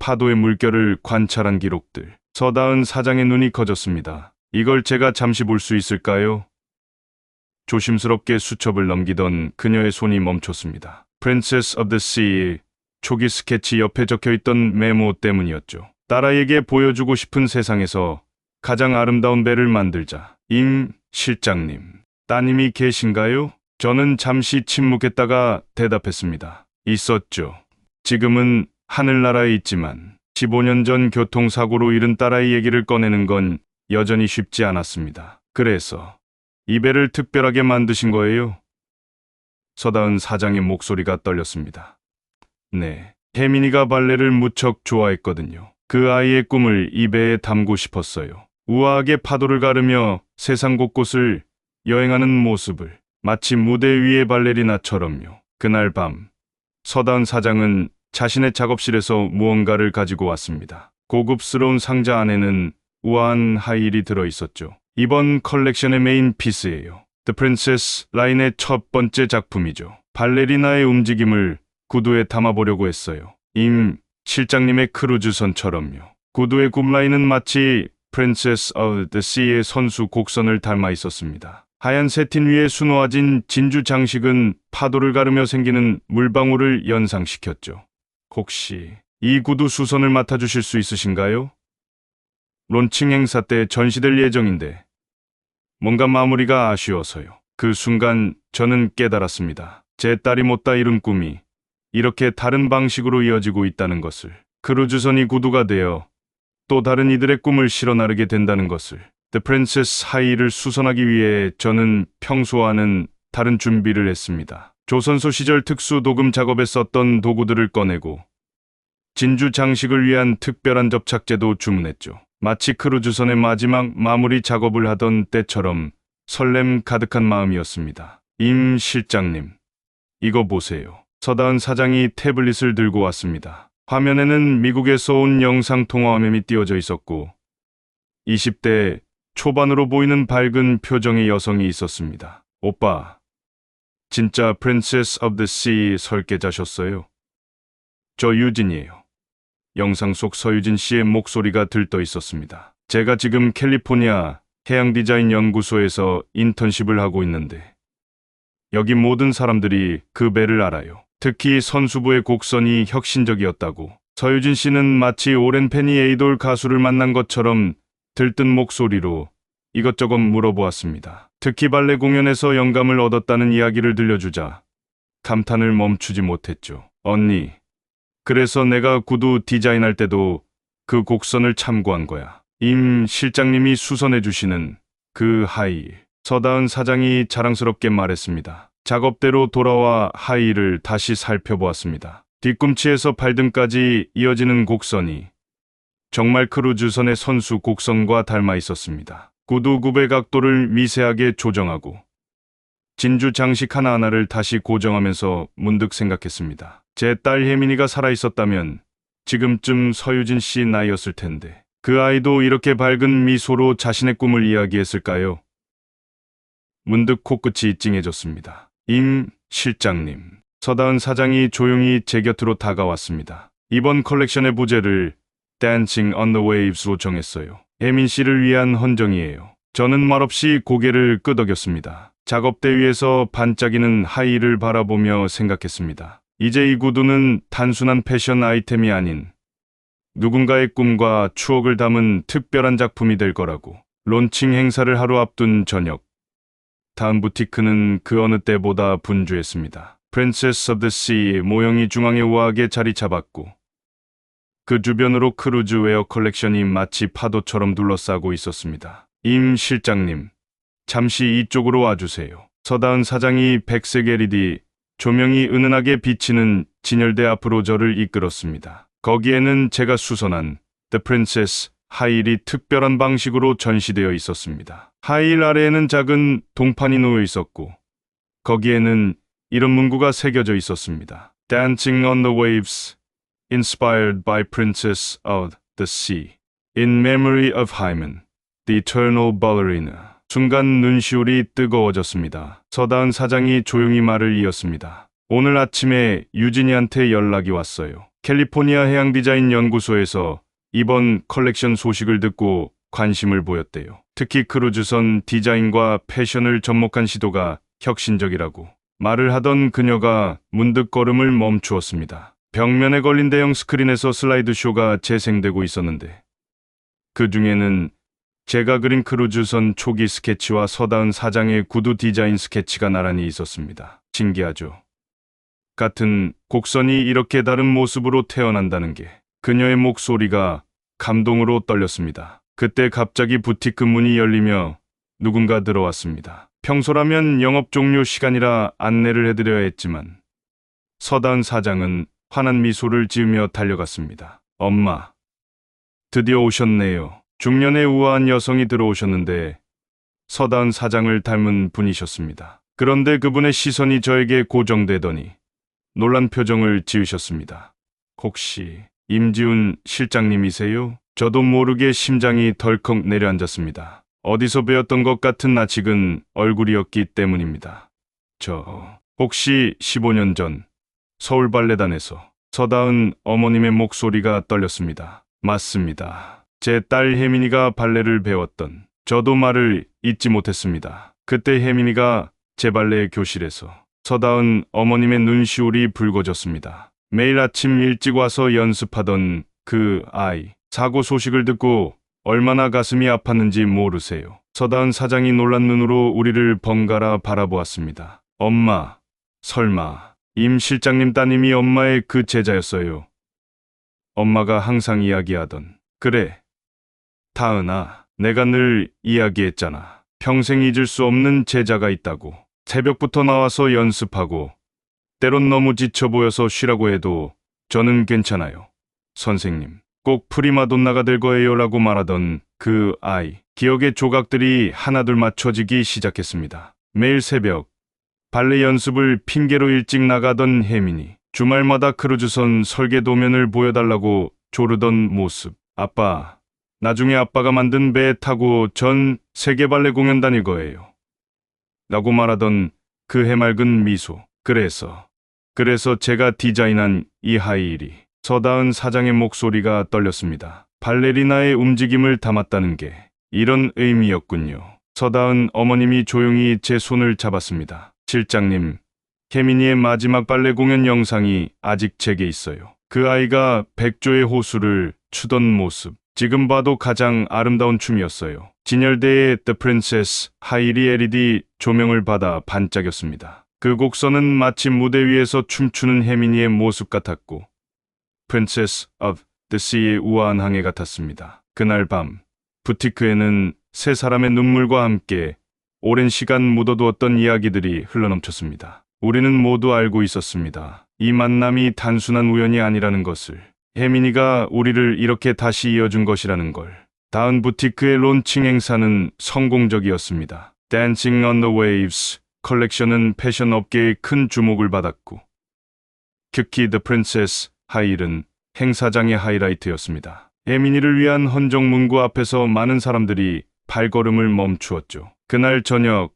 파도의 물결을 관찰한 기록들. 서다은 사장의 눈이 커졌습니다. 이걸 제가 잠시 볼 수 있을까요? 조심스럽게 수첩을 넘기던 그녀의 손이 멈췄습니다. Princess of the Sea 초기 스케치 옆에 적혀있던 메모 때문이었죠. 딸아이에게 보여주고 싶은 세상에서 가장 아름다운 배를 만들자. 임 실장님, 따님이 계신가요? 저는 잠시 침묵했다가 대답했습니다. 있었죠. 지금은 하늘나라에 있지만 15년 전 교통사고로 잃은 딸아이 얘기를 꺼내는 건 여전히 쉽지 않았습니다. 그래서 이 배를 특별하게 만드신 거예요? 서다은 사장의 목소리가 떨렸습니다. 네, 혜민이가 발레를 무척 좋아했거든요. 그 아이의 꿈을 이 배에 담고 싶었어요. 우아하게 파도를 가르며 세상 곳곳을 여행하는 모습을, 마치 무대 위의 발레리나처럼요. 그날 밤, 서다은 사장은 자신의 작업실에서 무언가를 가지고 왔습니다. 고급스러운 상자 안에는 우아한 하이힐이 들어있었죠. 이번 컬렉션의 메인 피스예요. The Princess 라인의 첫 번째 작품이죠. 발레리나의 움직임을 구두에 담아보려고 했어요. 임 실장님의 크루즈선처럼요. 구두의 굽라인은 마치 Princess of the Sea의 선수 곡선을 닮아 있었습니다. 하얀 세틴 위에 수놓아진 진주 장식은 파도를 가르며 생기는 물방울을 연상시켰죠. 혹시 이 구두 수선을 맡아주실 수 있으신가요? 론칭 행사 때 전시될 예정인데 뭔가 마무리가 아쉬워서요. 그 순간 저는 깨달았습니다. 제 딸이 못다 이룬 꿈이 이렇게 다른 방식으로 이어지고 있다는 것을. 크루즈선이 구두가 되어 또 다른 이들의 꿈을 실어 나르게 된다는 것을. The Princess 하이힐을 수선하기 위해 저는 평소와는 다른 준비를 했습니다. 조선소 시절 특수 도금 작업에 썼던 도구들을 꺼내고 진주 장식을 위한 특별한 접착제도 주문했죠. 마치 크루즈선의 마지막 마무리 작업을 하던 때처럼 설렘 가득한 마음이었습니다. 임 실장님, 이거 보세요. 서다은 사장이 태블릿을 들고 왔습니다. 화면에는 미국에서 온 영상통화화면이 띄워져 있었고 20대 초반으로 보이는 밝은 표정의 여성이 있었습니다. 오빠, 진짜 Princess of the Sea 설계자셨어요? 저 유진이에요. 영상 속 서유진 씨의 목소리가 들떠 있었습니다. 제가 지금 캘리포니아 해양 디자인 연구소에서 인턴십을 하고 있는데 여기 모든 사람들이 그 배를 알아요. 특히 선수부의 곡선이 혁신적이었다고. 서유진 씨는 마치 오랜 팬이 에이돌 가수를 만난 것처럼 들뜬 목소리로 이것저것 물어보았습니다. 특히 발레 공연에서 영감을 얻었다는 이야기를 들려주자 감탄을 멈추지 못했죠. 언니, 그래서 내가 구두 디자인할 때도 그 곡선을 참고한 거야. 임 실장님이 수선해 주시는 그 하이힐. 서다은 사장이 자랑스럽게 말했습니다. 작업대로 돌아와 하이힐을 다시 살펴보았습니다. 뒤꿈치에서 발등까지 이어지는 곡선이 정말 크루즈선의 선수 곡선과 닮아 있었습니다. 구두 굽의 각도를 미세하게 조정하고 진주 장식 하나하나를 다시 고정하면서 문득 생각했습니다. 제 딸 혜민이가 살아있었다면 지금쯤 서유진 씨 나이였을 텐데 그 아이도 이렇게 밝은 미소로 자신의 꿈을 이야기했을까요? 문득 코끝이 찡해졌습니다. 임 실장님, 서다은 사장이 조용히 제 곁으로 다가왔습니다. 이번 컬렉션의 부제를 Dancing on the Waves로 정했어요. 혜민 씨를 위한 헌정이에요. 저는 말없이 고개를 끄덕였습니다. 작업대 위에서 반짝이는 하이힐을 바라보며 생각했습니다. 이제 이 구두는 단순한 패션 아이템이 아닌 누군가의 꿈과 추억을 담은 특별한 작품이 될 거라고. 론칭 행사를 하루 앞둔 저녁, 다음 부티크는 그 어느 때보다 분주했습니다. Princess of the Sea 모형이 중앙에 우아하게 자리 잡았고 그 주변으로 크루즈웨어 컬렉션이 마치 파도처럼 둘러싸고 있었습니다. 임 실장님, 잠시 이쪽으로 와주세요. 서다은 사장이 백색 LED 조명이 은은하게 비치는 진열대 앞으로 저를 이끌었습니다. 거기에는 제가 수선한 The Princess 하일이 특별한 방식으로 전시되어 있었습니다. 하일 아래에는 작은 동판이 놓여 있었고 거기에는 이런 문구가 새겨져 있었습니다. Dancing on the waves, inspired by Princess of the Sea, in memory of Hymen, the eternal ballerina. 순간 눈시울이 뜨거워졌습니다. 서다은 사장이 조용히 말을 이었습니다. 오늘 아침에 유진이한테 연락이 왔어요. 캘리포니아 해양 디자인 연구소에서 이번 컬렉션 소식을 듣고 관심을 보였대요. 특히 크루즈선 디자인과 패션을 접목한 시도가 혁신적이라고 말을 하던 그녀가 문득 걸음을 멈추었습니다. 벽면에 걸린 대형 스크린에서 슬라이드 쇼가 재생되고 있었는데 그 중에는 제가 그린 크루즈선 초기 스케치와 서다은 사장의 구두 디자인 스케치가 나란히 있었습니다. 신기하죠? 같은 곡선이 이렇게 다른 모습으로 태어난다는 게. 그녀의 목소리가 감동으로 떨렸습니다. 그때 갑자기 부티크 문이 열리며 누군가 들어왔습니다. 평소라면 영업 종료 시간이라 안내를 해드려야 했지만 서다은 사장은 환한 미소를 지으며 달려갔습니다. 엄마, 드디어 오셨네요. 중년의 우아한 여성이 들어오셨는데 서다은 사장을 닮은 분이셨습니다. 그런데 그분의 시선이 저에게 고정되더니 놀란 표정을 지으셨습니다. 혹시 임지훈 실장님이세요? 저도 모르게 심장이 덜컥 내려앉았습니다. 어디서 배웠던 것 같은 낯익은 얼굴이었기 때문입니다. 저 혹시 15년 전 서울 발레단에서 서다은 어머님의 목소리가 떨렸습니다. 맞습니다. 제 딸 혜민이가 발레를 배웠던. 저도 말을 잊지 못했습니다. 그때 혜민이가 제 발레 교실에서 서다은 어머님의 눈시울이 붉어졌습니다. 매일 아침 일찍 와서 연습하던 그 아이. 사고 소식을 듣고 얼마나 가슴이 아팠는지 모르세요. 서다은 사장이 놀란 눈으로 우리를 번갈아 바라보았습니다. 엄마, 설마 임 실장님 따님이 엄마의 그 제자였어요. 엄마가 항상 이야기하던. 그래, 다은아, 내가 늘 이야기했잖아. 평생 잊을 수 없는 제자가 있다고. 새벽부터 나와서 연습하고 때론 너무 지쳐 보여서 쉬라고 해도 저는 괜찮아요. 선생님, 꼭 프리마돈나가 될 거예요 라고 말하던 그 아이. 기억의 조각들이 하나둘 맞춰지기 시작했습니다. 매일 새벽 발레 연습을 핑계로 일찍 나가던 혜민이. 주말마다 크루즈선 설계 도면을 보여달라고 조르던 모습. 아빠, 나중에 아빠가 만든 배 타고 전 세계 발레 공연 다닐 거예요. 라고 말하던 그 해맑은 미소. 그래서 제가 디자인한 이 하이힐이. 서다은 사장의 목소리가 떨렸습니다. 발레리나의 움직임을 담았다는 게 이런 의미였군요. 서다은 어머님이 조용히 제 손을 잡았습니다. 실장님, 혜민이의 마지막 발레 공연 영상이 아직 제게 있어요. 그 아이가 백조의 호수를 추던 모습. 지금 봐도 가장 아름다운 춤이었어요. 진열대의 The Princess 하이리 LED 조명을 받아 반짝였습니다. 그 곡선은 마치 무대 위에서 춤추는 혜민이의 모습 같았고 Princess of the Sea의 우아한 항해 같았습니다. 그날 밤 부티크에는 세 사람의 눈물과 함께 오랜 시간 묻어두었던 이야기들이 흘러넘쳤습니다. 우리는 모두 알고 있었습니다. 이 만남이 단순한 우연이 아니라는 것을. 혜민이가 우리를 이렇게 다시 이어준 것이라는 걸. 다음 부티크의 론칭 행사는 성공적이었습니다. Dancing on the Waves 컬렉션은 패션 업계의 큰 주목을 받았고 특히 The Princess 하일은 행사장의 하이라이트였습니다. 혜민이를 위한 헌정 문구 앞에서 많은 사람들이 발걸음을 멈추었죠. 그날 저녁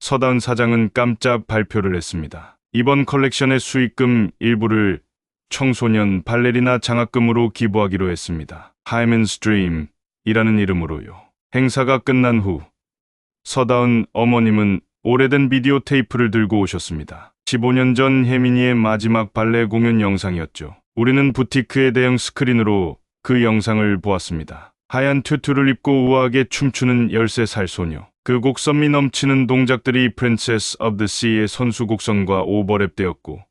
서다은 사장은 깜짝 발표를 했습니다. 이번 컬렉션의 수익금 일부를 청소년 발레리나 장학금으로 기부하기로 했습니다. Hymen's Dream 이라는 이름으로요. 행사가 끝난 후 서다은 어머님은 오래된 비디오 테이프를 들고 오셨습니다. 15년 전 혜민이의 마지막 발레 공연 영상이었죠. 우리는 부티크의 대형 스크린으로 그 영상을 보았습니다. 하얀 튜투를 입고 우아하게 춤추는 13살 소녀. 그 곡선미 넘치는 동작들이 Princess of the Sea의 선수 곡선과 오버랩되었고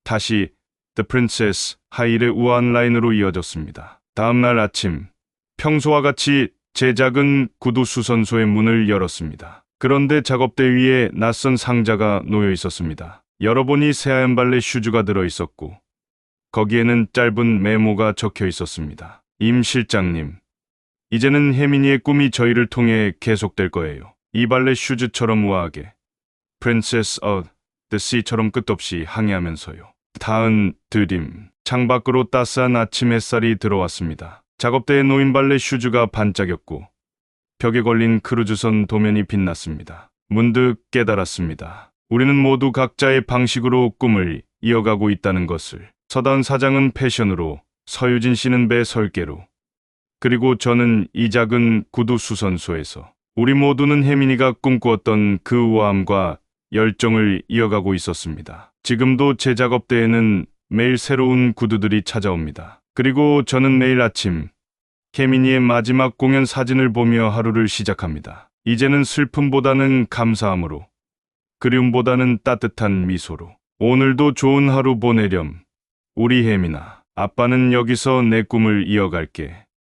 다시 The Princess 하일의 우아한 라인으로 이어졌습니다. 다음 날 아침, 평소와 같이 제 작은 구두 수선소의 문을 열었습니다. 그런데 작업대 위에 낯선 상자가 놓여 있었습니다. 열어보니 새하얀 발레 슈즈가 들어 있었고 거기에는 짧은 메모가 적혀 있었습니다. 임 실장님, 이제는 혜민이의 꿈이 저희를 통해 계속될 거예요. 이 발레 슈즈처럼 우아하게, Princess of the Sea처럼 끝없이 항해하면서요. 다은 드림. 창밖으로 따스한 아침 햇살이 들어왔습니다. 작업대에 놓인 발레 슈즈가 반짝였고 벽에 걸린 크루즈선 도면이 빛났습니다. 문득 깨달았습니다. 우리는 모두 각자의 방식으로 꿈을 이어가고 있다는 것을. 서다은 사장은 패션으로, 서유진 씨는 배 설계로, 그리고 저는 이 작은 구두 수선소에서 우리 모두는 혜민이가 꿈꾸었던 그 우아함과 열정을 이어가고 있었습니다. 지금도 제 작업대에는 매일 새로운 구두들이 찾아옵니다. 그리고 저는 매일 아침 혜민이의 마지막 공연 사진을 보며 하루를 시작합니다. 이제는 슬픔보다는 감사함으로, 그리움보다는 따뜻한 미소로. 오늘도 좋은 하루 보내렴. 우리 혜민아, 아빠는 여기서 내 꿈을 이어갈게.